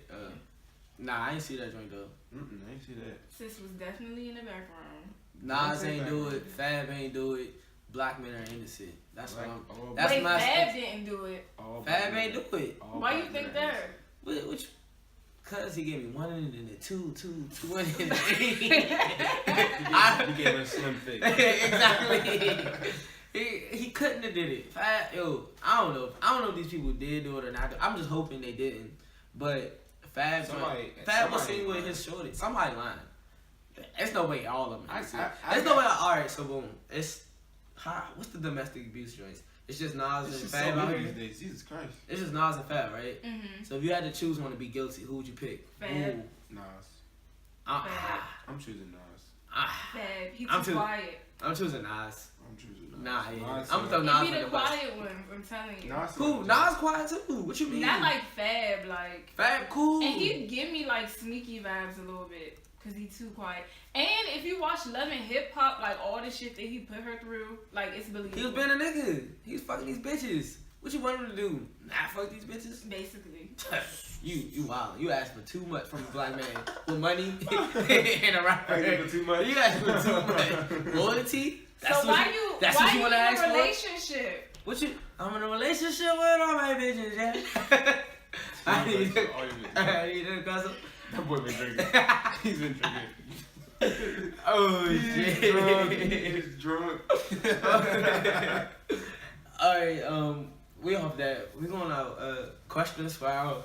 Nah, I ain't see that joint though. I ain't see that. Sis was definitely in the background. Nas ain't do it. Fab ain't do it. Black men are innocent. That's what I'm. That's Wait, my. Fab didn't do it. Fab ain't do it. Why you think that? Which? Cause he gave me one and then two and then three. He gave her a slim fit. Exactly. He couldn't have did it. Fab, I don't know if these people did do it or not. I'm just hoping they didn't. But Fab was seen with his shorty. Somebody lying. There's no way all of them. There's no way. All right, so boom. What's the domestic abuse joints? It's just Nas and Fab out here. Jesus Christ. It's just Nas and Fab, right? Mm-hmm. So if you had to choose one to be guilty, who would you pick? Fab. Nas. Fab. I'm choosing Nas. Fab. He's too quiet. I'm choosing Nas. I'm choosing Nas. Nah, yeah. Nas, I'm gonna throw Nas He in be the the bus. quiet one. I'm telling you. Who? Nas quiet too. What you mean? Not like Fab, like. Fab cool. And he give me like sneaky vibes a little bit. Cause he too quiet. And if you watch Love and Hip Hop, like all the shit that he put her through, like it's believable. He was being a nigga. He was fucking these bitches. What you want him to do? Not fuck these bitches? Basically. You wild. You asked for too much from a black man with money and a rapper. I for too much. You asked for too much. Loyalty? That's so why you wanna ask in a relationship? For? I'm in a relationship with all my bitches, yeah. I need to cuss. That boy been drinking. He's been drinking. Oh shit. He's drunk. Alright, we off that. We going out questions for our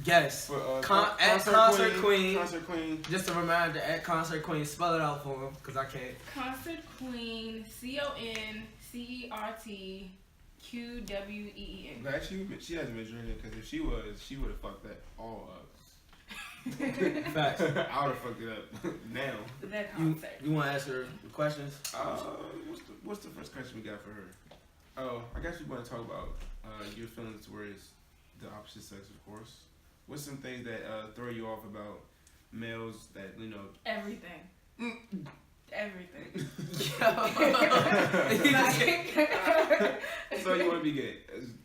guests. At Concert Queen. Concert Queen. Just a reminder, at Concert Queen, spell it out for him, because I can't. Concert Queen, CONCERTQWEEN. Glad she hasn't been drinking, because if she was, she would have fucked that all up. Facts. I would have fucked it up now. That concert. You want to answer the questions? What's the first question we got for her? Oh, I guess we want to talk about your feelings towards the opposite sex, of course. What's some things that throw you off about males that, Everything. Everything. So you want to be gay?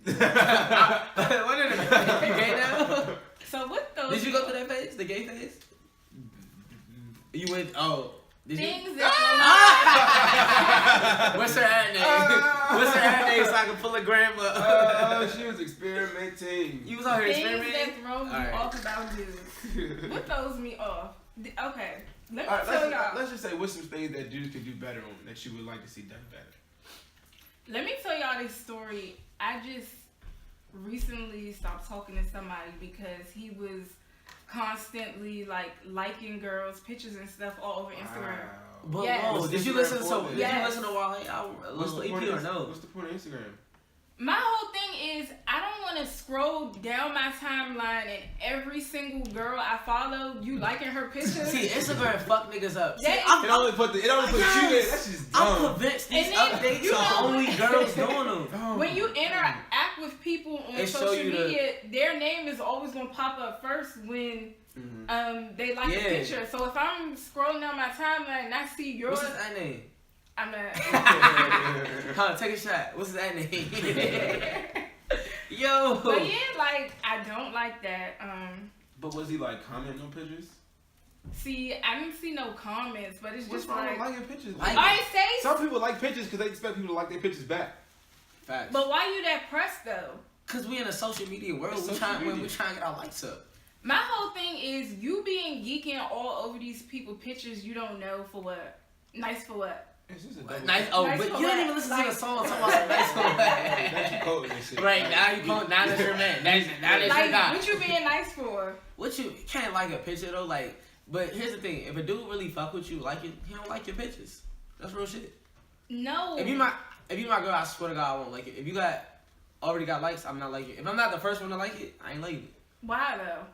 What is it? You gay now? So what those? Did you go through that phase? The gay phase? You went, did things you? that What's her ad name? What's her ad name so I can pull a grandma? She was experimenting. You was out here things experimenting? that throw me off about dudes. What throws me off? Okay, let me All right, tell y'all. let's just say what's some things that dudes could do better on that you would like to see done better. Let me tell y'all this story. recently stopped talking to somebody because he was constantly like liking girls' pictures and stuff all over Instagram. But Yes. whoa, What's did you Instagram listen to for then? Did Yes. you listen to Wale album, a What's little the point EP or of, no? what's the point of Instagram? My whole thing is I don't want to scroll down my timeline and every single girl I follow, you liking her pictures. See, Instagram fuck niggas up. See, Yeah. I'm, It only put you in. Yes. That's just I'm dumb. convinced these And then, updates you are know- only girls doing them. Dumb. When you interact with people on It show social you the- media, their name is always gonna pop up first when they like a Yeah. picture. So if I'm scrolling down my timeline and I see yours, What's his ad name? I'm a Huh, take a shot. What's his ad name? Yo. But yeah, like I don't like that. But was he like commenting on pictures? See, I didn't see no comments, but it's What's just wrong like, with liking pictures? Like- I say, Some people like pictures because they expect people to like their pictures back. Facts. but why you that pressed though? Cause we in a social media world, It's we social trying media. we trying to get our likes up. My whole thing is you being geeking all over these people pictures you don't know for what? Nice for what? It's just a double. Nice. Oh, Nice but for you didn't what? even listen to Like- the song. Talking about some nice for That's you what. quoting this shit. Right now you quote. Now that's your man. Now that's your Like guy. what you being nice for? What you can't like a picture though, like. But here's the thing: if a dude really fuck with you, like it, he don't like your pictures. That's real shit. No. If you my girl, I swear to God, I won't like it. If you already got likes, I'm not liking it. If I'm not the first one to like it, I ain't liking it. Why though?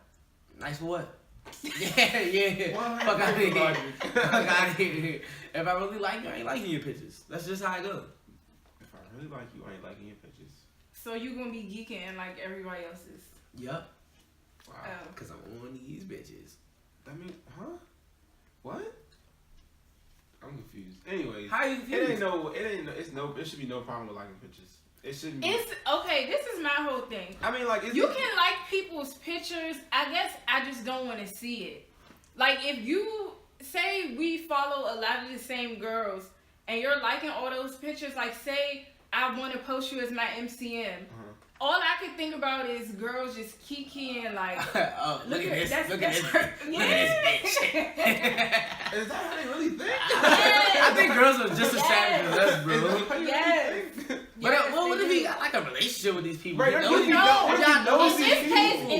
Nice for what? Yeah. What? Fuck out of here. Logic. Fuck out of here. If I really like you, I ain't liking your pictures. That's just how I go. If I really like you, I ain't liking your pictures. So you gonna be geeking like everybody else's? Yup. Wow. Oh. Cause I'm on these bitches. I mean, huh? What? I'm confused. Anyways, How you feel? it should be no problem with liking pictures. It shouldn't be. It's okay. This is my whole thing. I mean, like, You can like people's pictures. I guess I just don't want to see it. Like if you say we follow a lot of the same girls and you're liking all those pictures, like say I want to post you as my MCM. All I could think about is girls just kikiing like. Oh, look at this. that's- Look at this. that's- Look at this bitch. Is that how they really think? I think girls are just as savage as us, Is bro. that how you Yes. really think? But Yes, what they if he do. got like a relationship with these people? Right, He you knows these know, people. you know In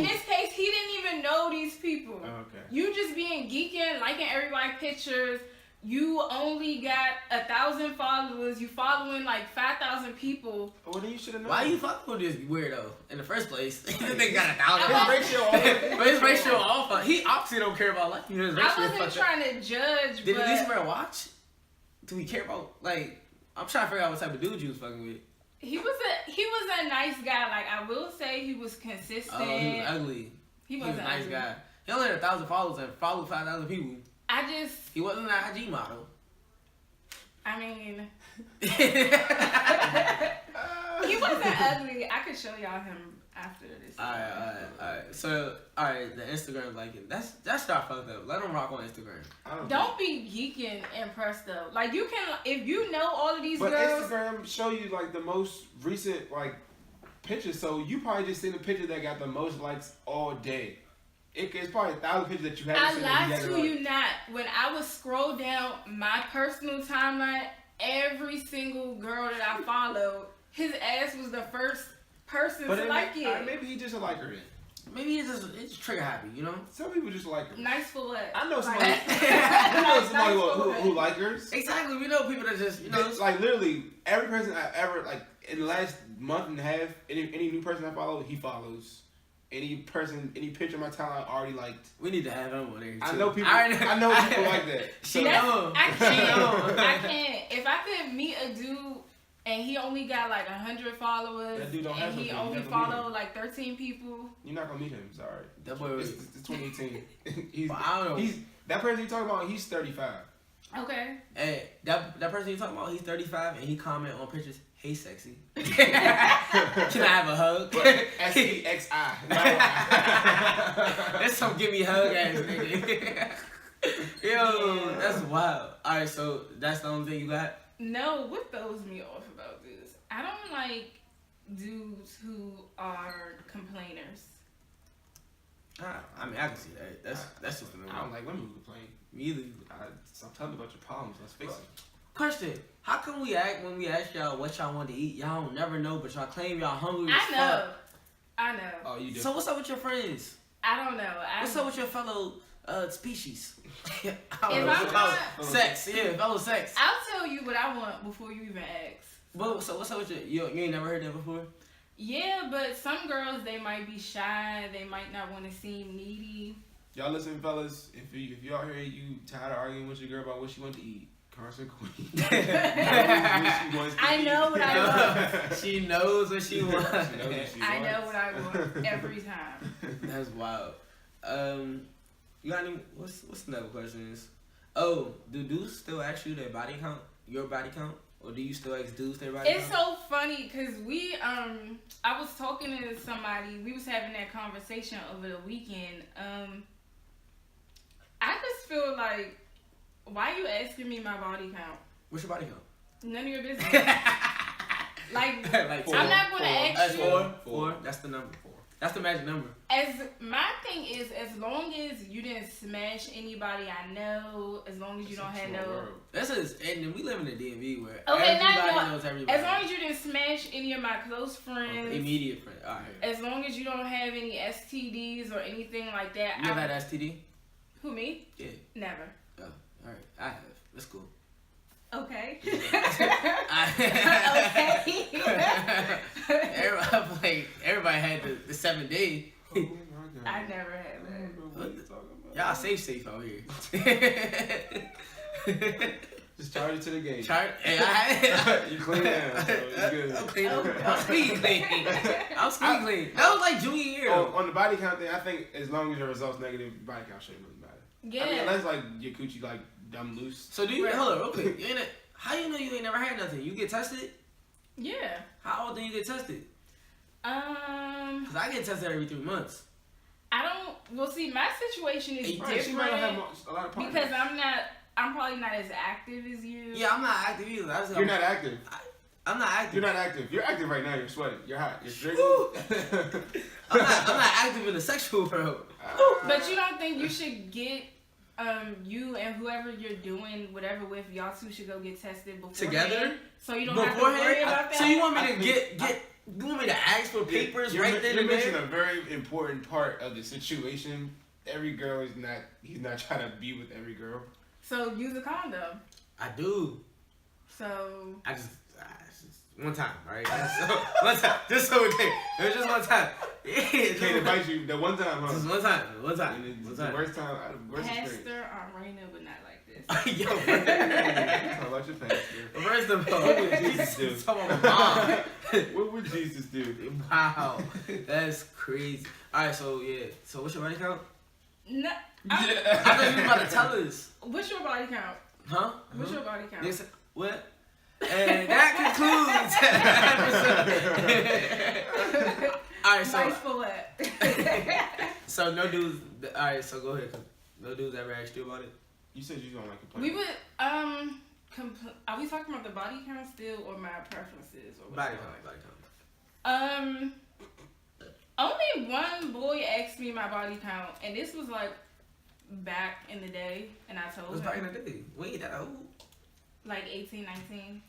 these this case, people. he didn't even know these people. Oh, okay. You just being geeking, liking everybody's pictures. You only got 1,000 followers. You following like 5,000 people. Well, then you should have known. Why you fucking with this weirdo in the first place? This nigga got 1,000. His ratio off. But his ratio all fuck. He obviously don't care about liking. His ratio I wasn't fucked up. trying to judge, Did he at least but wear a watch? Do we care about like? I'm trying to figure out what type of dude you was fucking with. he was a nice guy. Like I will say, he was consistent. Oh, he was ugly. He He was wasn't a nice ugly. guy. He only had 1,000 followers and followed 5,000 people. I just, He wasn't an IG model. I mean, Alright, he wasn't ugly. I could show y'all him after this. alright. So, alright, the Instagram liking. That's not fucked up. Let him rock on Instagram. I don't Don't be geeking impressed though. Like you can, if you know all of these But girls. Instagram show you like the most recent like pictures, so you probably just seen a picture that got the most likes all day. It's probably 1,000 pictures that you haven't I seen. that lied hasn't to liked. you not. When I would scroll down my personal timeline, every single girl that I followed, his ass was the first person But to then like it. maybe he just a liker then. Maybe it's just trigger happy, you know? Some people just like her. Nice for what? I know somebody. Like- I know somebody Nice for who what? like hers. Exactly. We know people that just, you know. Like literally every person I ever like in the last month and a half, any new person I follow, he follows. Any picture of my timeline I already liked. We need to have him on there. Too. I know people. I know people like that. She That's- know. I She know. can't. I can't. If I could meet a dude and he only got like 100 followers That dude don't have and he no people. only You never meet follow him. like 13 people, You're not gonna meet him. Sorry. That boy was. It's 2018. he's, Well, I don't know. he's that person you talking about. He's 35. okay. Hey, that person you talking about, he's 35 and he comment on pictures, hey sexy. Can I have a hug? SEXI. That's some give me a hug ass nigga. Yo, that's wild. Alright, so that's the only thing you got? No, what throws me off about this? I don't like dudes who are complainers. I mean, I can see that. That's just I don't like women who complain. me either. Stop telling me about your problems. Let's fix it. Question: how come we act when we ask y'all what y'all want to eat? Y'all don't never know, but y'all claim y'all hungry as I know. fuck. I know. Oh, you do. So what's up with your friends? I don't know. What's up with your fellow species? If I'm not, Sex, yeah, fellow sex. I'll tell you what I want before you even ask. But so what's up with you ain't never heard that before? Yeah, but some girls, they might be shy. They might not want to seem needy. Y'all listen, fellas. If y'all hear you tired of arguing with your girl about what she wants to eat, Carson Queen. I know what I want. She knows what she wants. I know what I want every time. That's wild. You got any? What's another question is? Oh, do dudes still ask you their body count, your body count, or do you still ask dudes their body count? It's so funny because I was talking to somebody. We was having that conversation over the weekend. I just feel like, why are you asking me my body count? What's your body count? None of your business. like four, I'm not gonna ask you. Four. That's the number. That's the magic number. As my thing is, as long as you didn't smash anybody I know, as long as you don't have no. This is, and we live in the DMV where okay, everybody knows everybody. As long as you didn't smash any of my close friends, immediate friends. All right. As long as you don't have any STDs or anything like that. You ever had STD? Who, me? Yeah. Never. Oh, all right. I have. That's cool. Okay. Everybody had the 7 day. Oh my God. I never had that. What are you talking about? Y'all safe out here. Just charge it to the game. Hey, you clean down, so it's good. I'm clean. I'm squeaky clean. I'm squeaky clean. That was like junior year. On the body count thing, I think as long as your results negative, body count shouldn't really matter. Yeah. I mean, unless like your coochie like dumb loose. So do you? Hold on, real quick. How you know you ain't never had nothing? You get tested? Yeah. How often you get tested? Cause I get tested every 3 months. I don't. Well, see, my situation is Right, she might different have a lot of partners. because I'm probably not as active as you. Yeah, I'm not active either. You're not active. I'm not active. You're not active. You're active right now. You're sweating. You're hot. You're Woo. drinking. I'm not active in the sexual world. But you don't think you should get you and whoever you're doing whatever with, y'all two should go get tested beforehand, together, so you don't have to worry about that. So you want me to you want me to ask for papers right then and there? You're missing a very important part of the situation. Every girl is not. He's not trying to be with every girl. So use a condom. I do. So I just one time, right? One time, just so we clear. It was just one time. Can't invite you the one time, huh? Just one time. And it's the worst time. Worst experience. Pastor Arena would not like this. Yo, Talk about your pastor. first of all, What would Jesus do? Talking about my mom. What would Jesus do? Wow, that's crazy. All right, so yeah. So what's your body count? No, I thought you were about to tell us. what's your body count? Huh? What's your body count? Yes. What? And that concludes. All right, so Nice fillet. so no dudes. All right, so go ahead. No dudes ever asked you about it. You said you don't like complain. We would are we talking about the body count still or my preferences or Body count. Only one boy asked me my body count, and this was like back in the day, and I told It was him back in the day. We ain't that old. like 18, 19.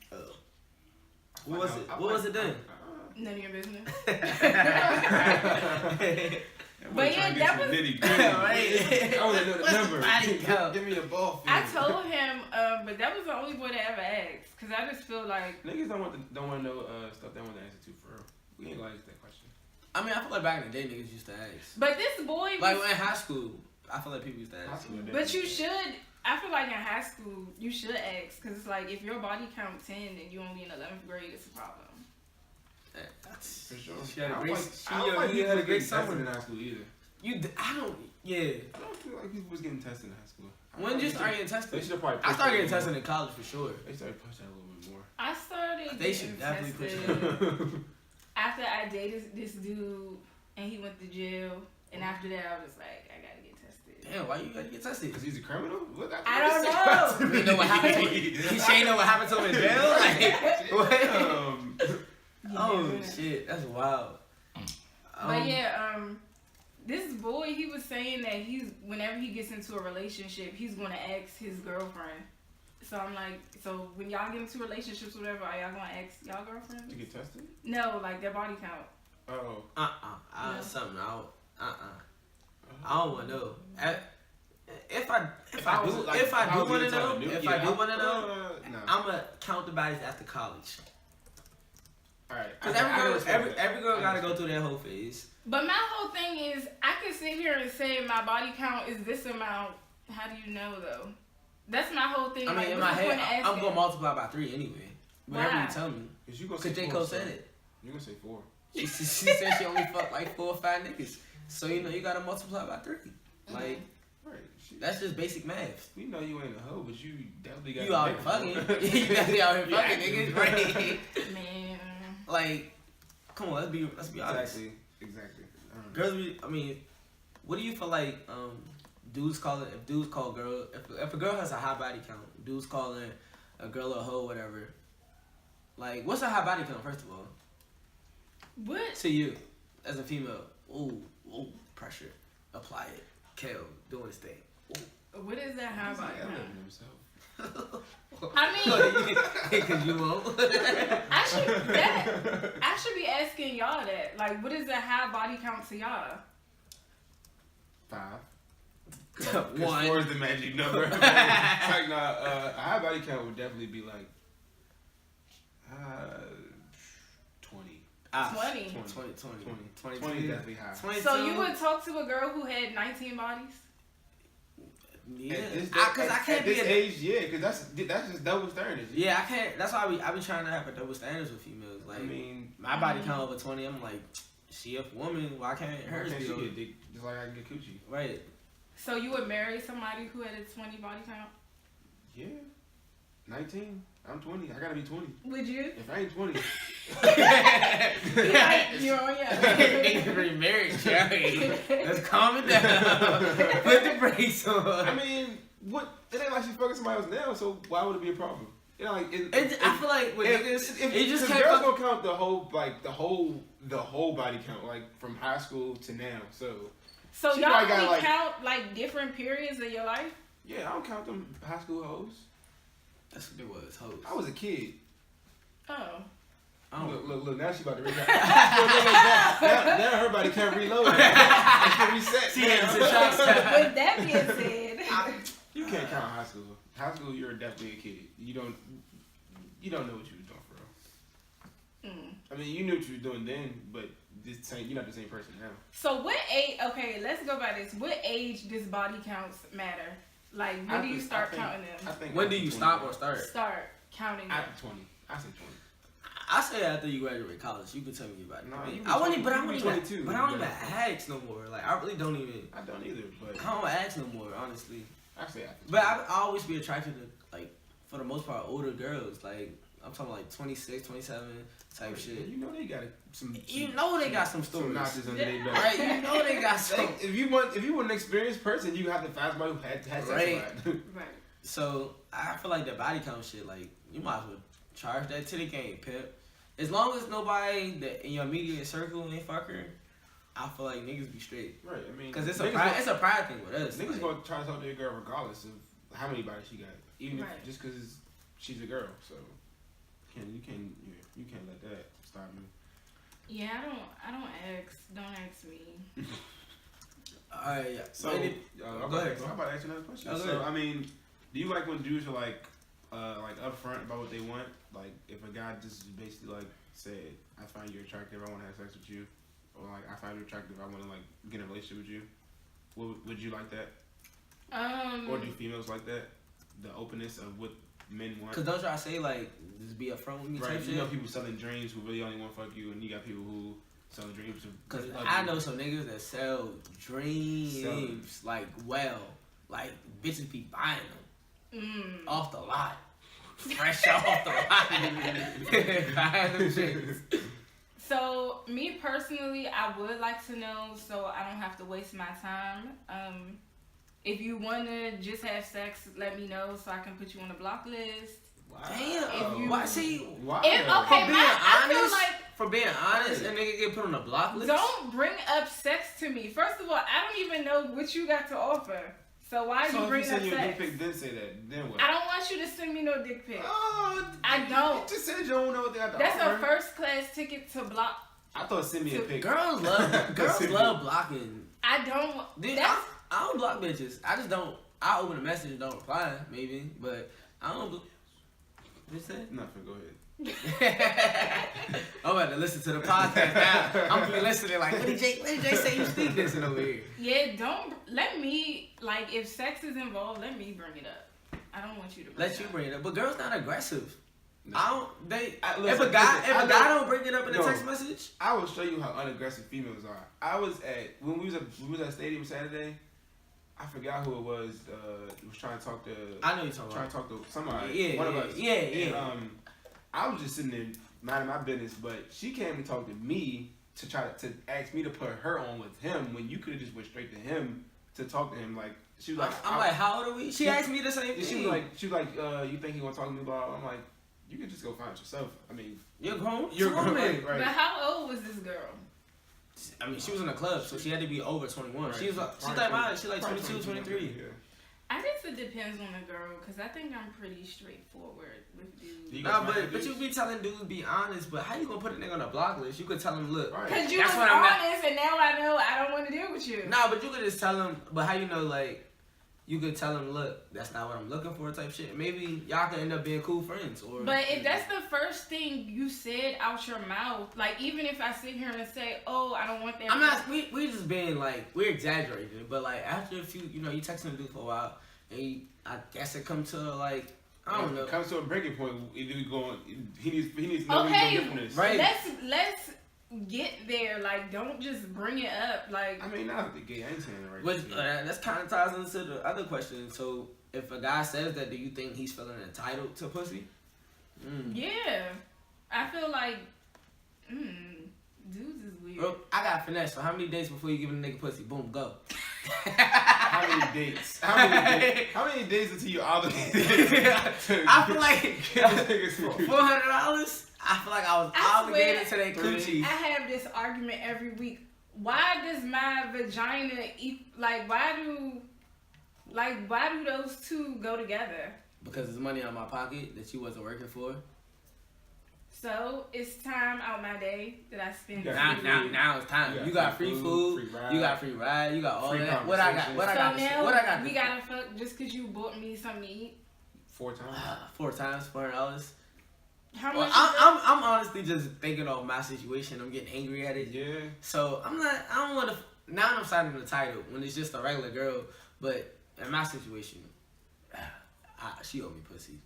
What was it? What was it then? None of your business. But yeah, that was. nitty gritty. Right. I want to know the What's the number. body count? Give me a ball. I told him, but that was the only boy that ever asked, cause I just feel like Niggas don't want to know stuff they want to answer to for real. We ain't like that question. I mean, I feel like back in the day, niggas used to ask. But this boy was, Like in high school, I feel like people used to ask. but you should. I feel like in high school you should ask, cause it's like if your body count 10 and you only in 11th grade, it's a problem. For sure. She had a I great. don't like She people had a was great getting tested summer. in high school either. I don't. Yeah. I don't feel like people was getting tested in high school. When did you start getting They tested? should have probably. I started getting tested in college for sure. They started pushing that a little bit more. I started They should getting definitely push tested after I dated this dude and he went to jail, and after that I was like, I gotta get tested. Damn, why you gotta get tested? Cause he's a criminal. What that I don't know. You know what happened to him? She ain't know what happened to him in jail? Like, what? Oh shit, that's wild. But yeah, this boy, he was saying that whenever he gets into a relationship, he's gonna ask his girlfriend. So I'm like, so when y'all get into relationships or whatever, are y'all gonna ask y'all girlfriends? To get tested? No, like their body count. Oh. No. Something out. I don't want to know. If I do want to know, I'm gonna count the bodies after college. Alright. Cause every girl gotta go through their whole phase. But my whole thing is, I can sit here and say my body count is this amount. How do you know though? That's my whole thing. I mean, in my head, I'm gonna multiply by 3 anyway. Whatever Why? you tell me. Cause J. Cole said it. You're gonna say 4. She said she only fucked like 4 or 5 niggas. So you know you gotta multiply by 3. Like, right. that's just basic math. We know you ain't a hoe, but you definitely got. You out here fucking. You definitely out here fucking niggas, right? Man. Like, come on, let's be honest. Exactly. Girls, what do you feel like? Dudes call it. If dudes call girl, if a girl has a high body count, dudes calling a girl a hoe, whatever. Like, what's a high body count? First of all, What? to you as a female, ooh, pressure, apply it. Kale doing his thing. What is that high body count? himself. I mean, Because you won't. I should be asking y'all that. Like, what is a high body count to y'all? 5. 1. 4 is the magic number. It's like, nah, a high body count would definitely be like 20. 20. 20 is definitely high. 22. So you would talk to a girl who had 19 bodies? Yeah, Because I can't at be this age, yeah, because that's just double standards. Yeah, I can't. That's why I be trying to have a double standards with females. Like, I mean, my body count over 20. I'm like, she a woman. Why can't hers be? she get dick just like I can get coochie? Right. So you would marry somebody who had a 20 body count? Yeah. 19. I'm 20. I gotta be 20. Would you? If I ain't 20, You're on your Niggas remarried, Jerry. Let's calm it down. Put the brakes on. I mean, what? It ain't like she's fucking somebody else now, so why would it be a problem? You know, like I feel like with niggas, it just can't. Girls don't count the whole body count, like from high school to now. So she y'all probably only got, count like different periods of your life? Yeah, I don't count them high school hoes. That's what it was. Hoes. I was a kid. Oh. Look, now she about to reset. now her body can't reload. It can reset. She had some shots. With that being said, you can't count high school. High school, you're definitely a kid. You don't know what you was doing for real. I mean, you knew what you was doing then, but you're not the same person now. So what age? Okay, let's go by this. What age does body counts matter? Like, when do you start counting them? When do you stop or start? Start counting them. After 20. I say 20. I say after you graduate college, you can tell me about it. No, I don't even ask no more. Like, I really don't even. I don't either, but I don't ask no more, honestly. I say after 20. But I always be attracted to, like, for the most part, older girls. Like, I'm talking like 26, 27 type shit. You know they got some they got some stories. Some notches under their belt. Right? You know they got some. If you want an experienced person, you have to find somebody who had sex Right. with. Right. So I feel like that body count shit, like, you might as well charge that to the game, pimp. As long as nobody that in your immediate circle ain't fucker, I feel like niggas be straight. Right. I mean, because it's a pride thing with us. Niggas like, gonna try to talk to a girl regardless of how many bodies she got, even if just because she's a girl. So you can't let that stop me. Yeah, I don't ask. Don't ask me. Alright, yeah. So go ahead. I'm about to ask you another question. Oh, So I mean, do you like when dudes are like upfront about what they want? Like if a guy just basically like said, "I find you attractive. I want to have sex with you," or like, "I find you attractive. I want to like get in a relationship with you." Would you like that? Or do females like that? The openness of what men want. Cause don't y'all say like just be upfront with me Right. type You shit? know people selling dreams who really only want to fuck you, and you got people who sell dreams. Cause I know some niggas that sell dreams like bitches be buying them off the lot, fresh off the lot, buying them shits. So me personally, I would like to know so I don't have to waste my time. If you wanna just have sex, let me know so I can put you on the block list. Wow. Damn. Why? See, wow. For being honest, a nigga get put on the block list. Don't bring up sex to me. First of all, I don't even know what you got to offer. So why are you bringing up sex? So if you send you a dick pic, then say that. Then what? I don't want you to send me no dick pic. Oh, I don't. You just said you don't know what they got to That's offer. a first class ticket to block. I thought send me a pic. Girls love blocking. I don't. Dude, I don't block bitches. I just don't. I open a message and don't reply, maybe, but I don't. What you say? Nothing. Go ahead. I'm about to listen to the podcast now. I'm gonna be listening like, what did Jay say you speak this in over here? Yeah, don't let me, like, if sex is involved, let me bring it up. I don't want you to bring it up. Bring it up. But girls not aggressive. No. If a guy don't bring it up in a text message, I will show you how unaggressive females are. I was at when we was at Stadium Saturday. I forgot who it was. Was trying to talk to. I know you're talking trying about. to talk to somebody. Yeah, one of us. Yeah. And, I was just sitting there minding my business, but she came and talked to me to try to ask me to put her on with him when you could have just went straight to him to talk to him. Like she was like, I'm like, how old are we? She asked me the same thing. She was like, you think he gonna talk to me about? I'm like, you can just go find it yourself. I mean, you're grown. Right. But how old was this girl? I mean, she was in a club, so she had to be over 21. Right. She's like mine. She's like 22, 23. Yeah. I guess it depends on the girl, because I think I'm pretty straightforward with dudes. Nah, but you be telling dudes be honest, but how you gonna put a nigga on a block list? You could tell him, look. Because you was honest, and now I know I don't want to deal with you. Nah, but you could just tell him, but how you know, like, you could tell him, look, that's not what I'm looking for type shit. Maybe y'all can end up being cool friends. But if that's the first thing you said out your mouth, like, even if I sit here and say, oh, I don't want that. I'm not, we just being, like, we're exaggerating. But, like, after a few, you texting a dude for a while, and I guess it comes to, like, I don't know. It comes to a breaking point. Either we going, he needs to know what he's gonna get from this. Right. Let's get there. Like, don't just bring it up. Like, I mean, not the gay. I ain't saying it right. But that's kind of ties into the other question. So, if a guy says that, do you think he's feeling entitled to pussy? Yeah, I feel like dudes is weird. Bro, I got finesse. So, how many days before you give a nigga pussy? Boom, go. How many dates? How many days until you obligated? I feel like $400. I feel like I was obligated to that coochie. I have this argument every week. Why does my vagina why do those two go together? Because it's money out my pocket that you wasn't working for. So it's time out my day that I spend. Now it's time. You got free food. You got free ride. You got all that. What I got? What I got? We gotta fuck just because you bought me something to eat. 4 times. 4 times, $400. How much? I'm honestly just thinking of my situation. I'm getting angry at it. Yeah. So I'm not. I don't want to. Now I'm signing the title when it's just a regular girl. But in my situation, she owed me pussy.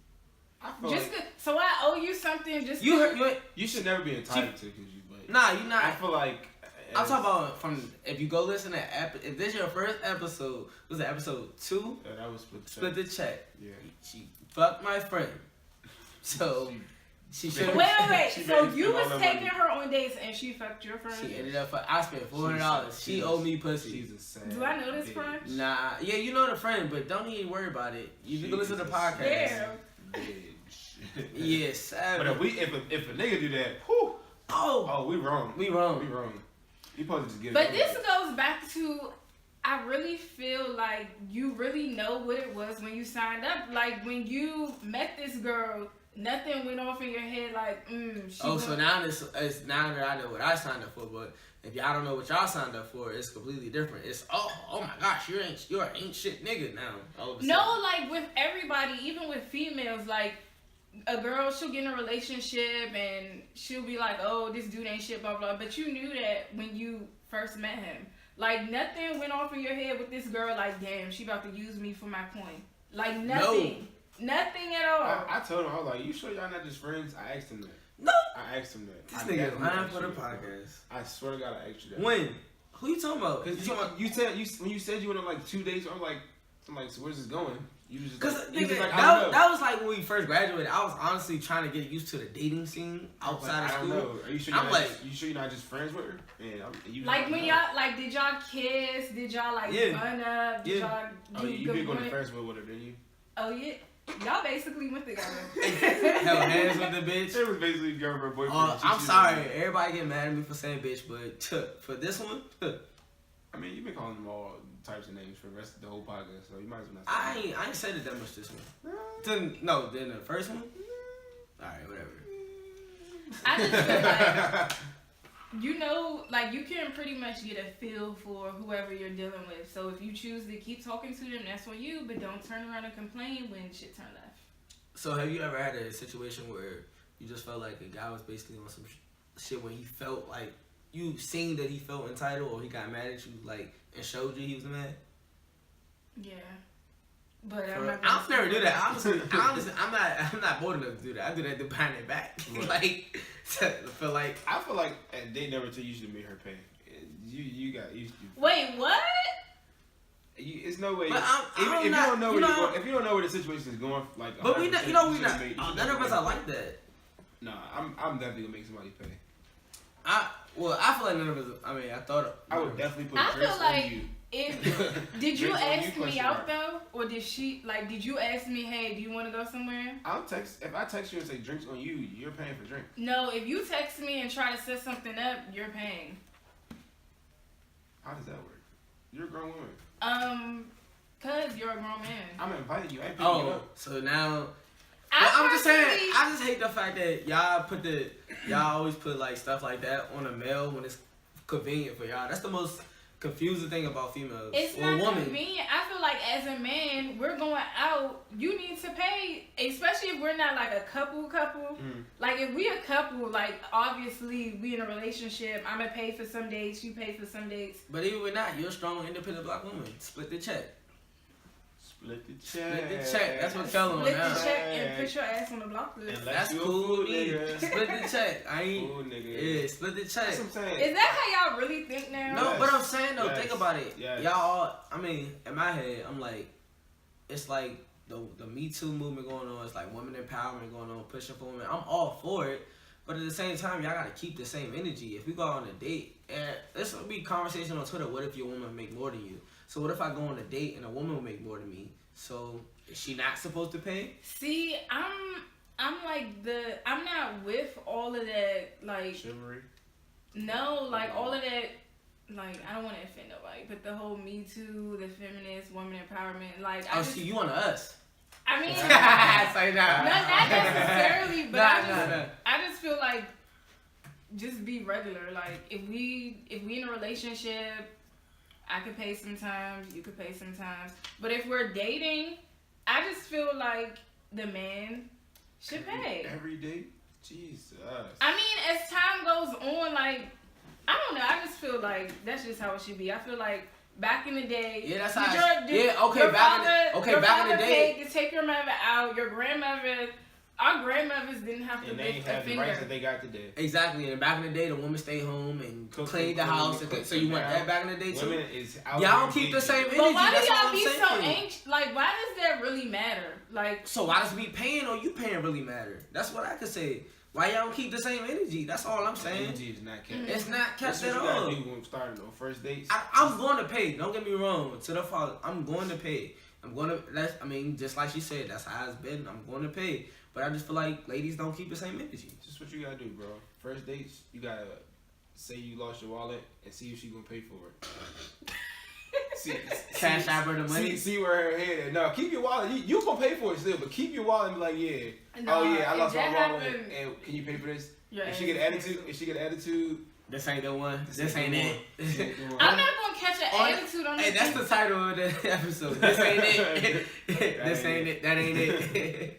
So I owe you something. Just you should never be entitled to because you. But nah, you're not. I feel like. I'm talking about if you go listen to if this is your first episode, was it episode 2? Yeah, that was Split the check. Yeah. She fucked my friend. So she should. Wait. So you was taking her on dates and she fucked your friend. She ended up. I spent $400. She owed me pussy. She's a sad. Do I know this friend? Nah. Yeah, you know the friend, but don't even worry about it. You can listen to the podcast. Yeah. Yes. But if a nigga do that, whew, we wrong. We wrong. You supposed to just get it. But this goes back to, I really feel like you really know what it was when you signed up. Like when you met this girl, nothing went off in your head like, so now it's now that I know what I signed up for, but if y'all don't know what y'all signed up for, it's completely different. It's oh my gosh, you're an ain't shit nigga now. No, like with everybody, even with females, like a girl, she'll get in a relationship and she'll be like, oh, this dude ain't shit, blah blah. But you knew that when you first met him. Like nothing went off in your head with this girl. Like damn, she about to use me for my coin. Like nothing. Nothing at all. I told him, I was like, you sure y'all not just friends? I asked him that. No. I asked him that. This nigga lying for the podcast. I swear to God, I asked you that. When? Who you talking about? Because when you said you went on like 2 days, I'm like, so where's this going? You was just like, that was like when we first graduated. I was honestly trying to get used to the dating scene outside of school. I don't know. Are you sure you sure you're not just friends with her? Like when y'all did y'all kiss? Did y'all run up? Did y'all do you been going to Friendsville with her, didn't you? Oh yeah. Y'all basically went together. Held hands with the bitch. It was basically girlfriend boyfriend. I'm sorry, everybody get mad at me for saying bitch, but for this one, I mean, you've been calling them all types of names for the rest of the whole podcast, so you might as well not. I ain't said it that much this one. Then the first one. All right, whatever. I just feel like you know, like, you can pretty much get a feel for whoever you're dealing with. So if you choose to keep talking to them, that's on you, but don't turn around and complain when shit turn left. So have you ever had a situation where you just felt like a guy was basically on some shit when he felt like you seen that he felt entitled, or he got mad at you, like, and showed you he was mad? Yeah. But I'll never do that. Honestly, I'm not bold enough to do that. I do that behind their back. Right. Like, I feel like they never tell you should make her pay. You got you. Wait, what? It's no way. But if you don't know where you're going, if you don't know where the situation is going, like. But we not. None of us are like that. Nah, I'm definitely gonna make somebody pay. I feel like none of us. I mean, I would definitely put drinks on you. Did you ask me out though, or did you ask me, hey, do you want to go somewhere? If I text you and say drinks on you, you're paying for drinks. No, if you text me and try to set something up, you're paying. How does that work? You're a grown woman. Cause you're a grown man. I'm inviting you. I ain't picking you up. So now. I'm just saying. I just hate the fact that y'all always put like stuff like that on a male when it's convenient for y'all. That's the most confusing thing about females. It's or not women. convenient. I feel like as a man, we're going out. You need to pay, especially if we're not like a couple. Like if we a couple, like obviously we in a relationship. I'm gonna pay for some dates. You pay for some dates. But even with that, you're a strong, independent black woman. Split the check. Split the check. That's what Kelly on now. Split the check and put your ass on the block list. That's cool with me. Split the check. I ain't. Cool, nigga. Yeah, split the check. That's what I'm saying. Is that how y'all really think now? No, Yes. but I'm saying though, Yes. think about it. Yes. Y'all all, I mean, in my head, I'm like, it's like the Me Too movement going on. It's like women empowerment going on, pushing for women. I'm all for it. But at the same time, y'all gotta keep the same energy. If we go on a date, and this will be conversation on Twitter, what if your woman make more than you? So what if I go on a date and a woman will make more than me? So is she not supposed to pay? See, I'm not with all of that, like, Chivalry. no, like all of that, like, I don't want to offend nobody, but the whole Me Too, the feminist, woman empowerment, like, See, you on us. I mean, Say nah. not necessarily, but Nah. I just feel like just be regular. Like if we in a relationship, I could pay sometimes, you could pay sometimes. But if we're dating, I just feel like the man should pay. Every day? Jesus. I mean, as time goes on, like, I don't know, I just feel like that's just how it should be. I feel like back in the day, yeah, that's back back in the day, paid to take your mother out. Your grandmother, our grandmothers didn't have to and they lift ain't a have the finger. rights that they got today. Exactly, and back in the day, the woman stayed home and Cook, cleaned the house. So you want that back in the day too? Women is out Y'all here keep the same energy. But why That's do all y'all I'm be saying. so anxious? Like, why does that really matter? Like, So why does me paying or you paying really matter? That's what I could say. Why y'all don't keep the same energy? That's all I'm saying. Energy is not kept. It's not kept That's at what you all. gotta do when we started on first dates. I'm going to pay. Don't get me wrong. To the father, I'm going to pay. Just like she said, that's how it's been. I'm going to pay. But I just feel like ladies don't keep the same energy. Just what you gotta do, bro. First dates, you gotta say you lost your wallet and see if she gonna pay for it. Cash out her the money. See where her head is. No, keep your wallet. You gonna pay for it still, but keep your wallet and be like, yeah. No, I lost my wallet. happened, And can you pay for this? your If ass she get is attitude, This ain't the one. This ain't it. I'm not gonna catch an attitude on this. Hey, that's the title of the episode. This ain't it. This ain't it. That ain't it.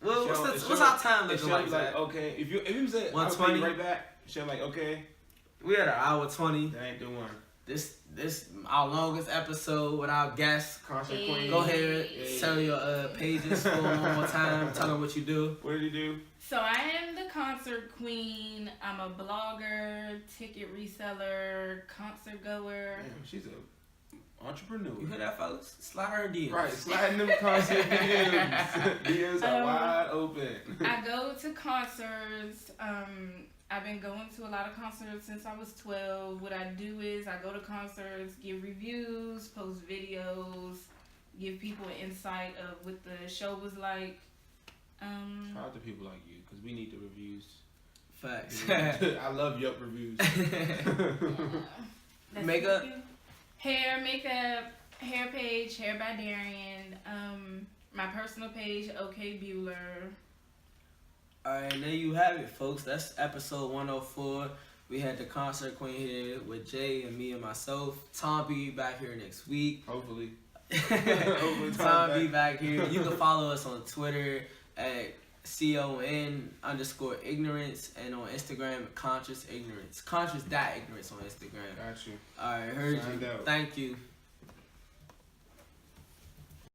What's our time looking like? Like, okay, if you said 120 right back, she'll like, okay, We at an hour 20. that ain't the one. This our longest episode with our guests. Concert Hey. queen. Go ahead, tell your pages for one more time. Tell them what you do. What did he do? So I am the concert queen. I'm a blogger, ticket reseller, concert goer. Damn, she's a entrepreneur. You hear that, fellas? Slide her DMs. Right, sliding them concert DMs. DMs are wide open. I go to concerts. I've been going to a lot of concerts since I was 12. What I do is I go to concerts, give reviews, post videos, give people an insight of what the show was like. Shout out to people like you, because we need the reviews. Facts. I love Yelp reviews. That's Makeup? what I do. Hair, makeup, hair page, Hair by Darian. My personal page, OK Bueller. Alright, and there you have it, folks. That's episode 104. We had the concert queen here with Jay and me and myself. Tom be back here next week. Hopefully. Tom be back here. You can follow us on Twitter at CON_ignorance and on Instagram conscious ignorance. Conscious.ignorance on Instagram. Got you. Alright, heard Signed you. out. Thank you.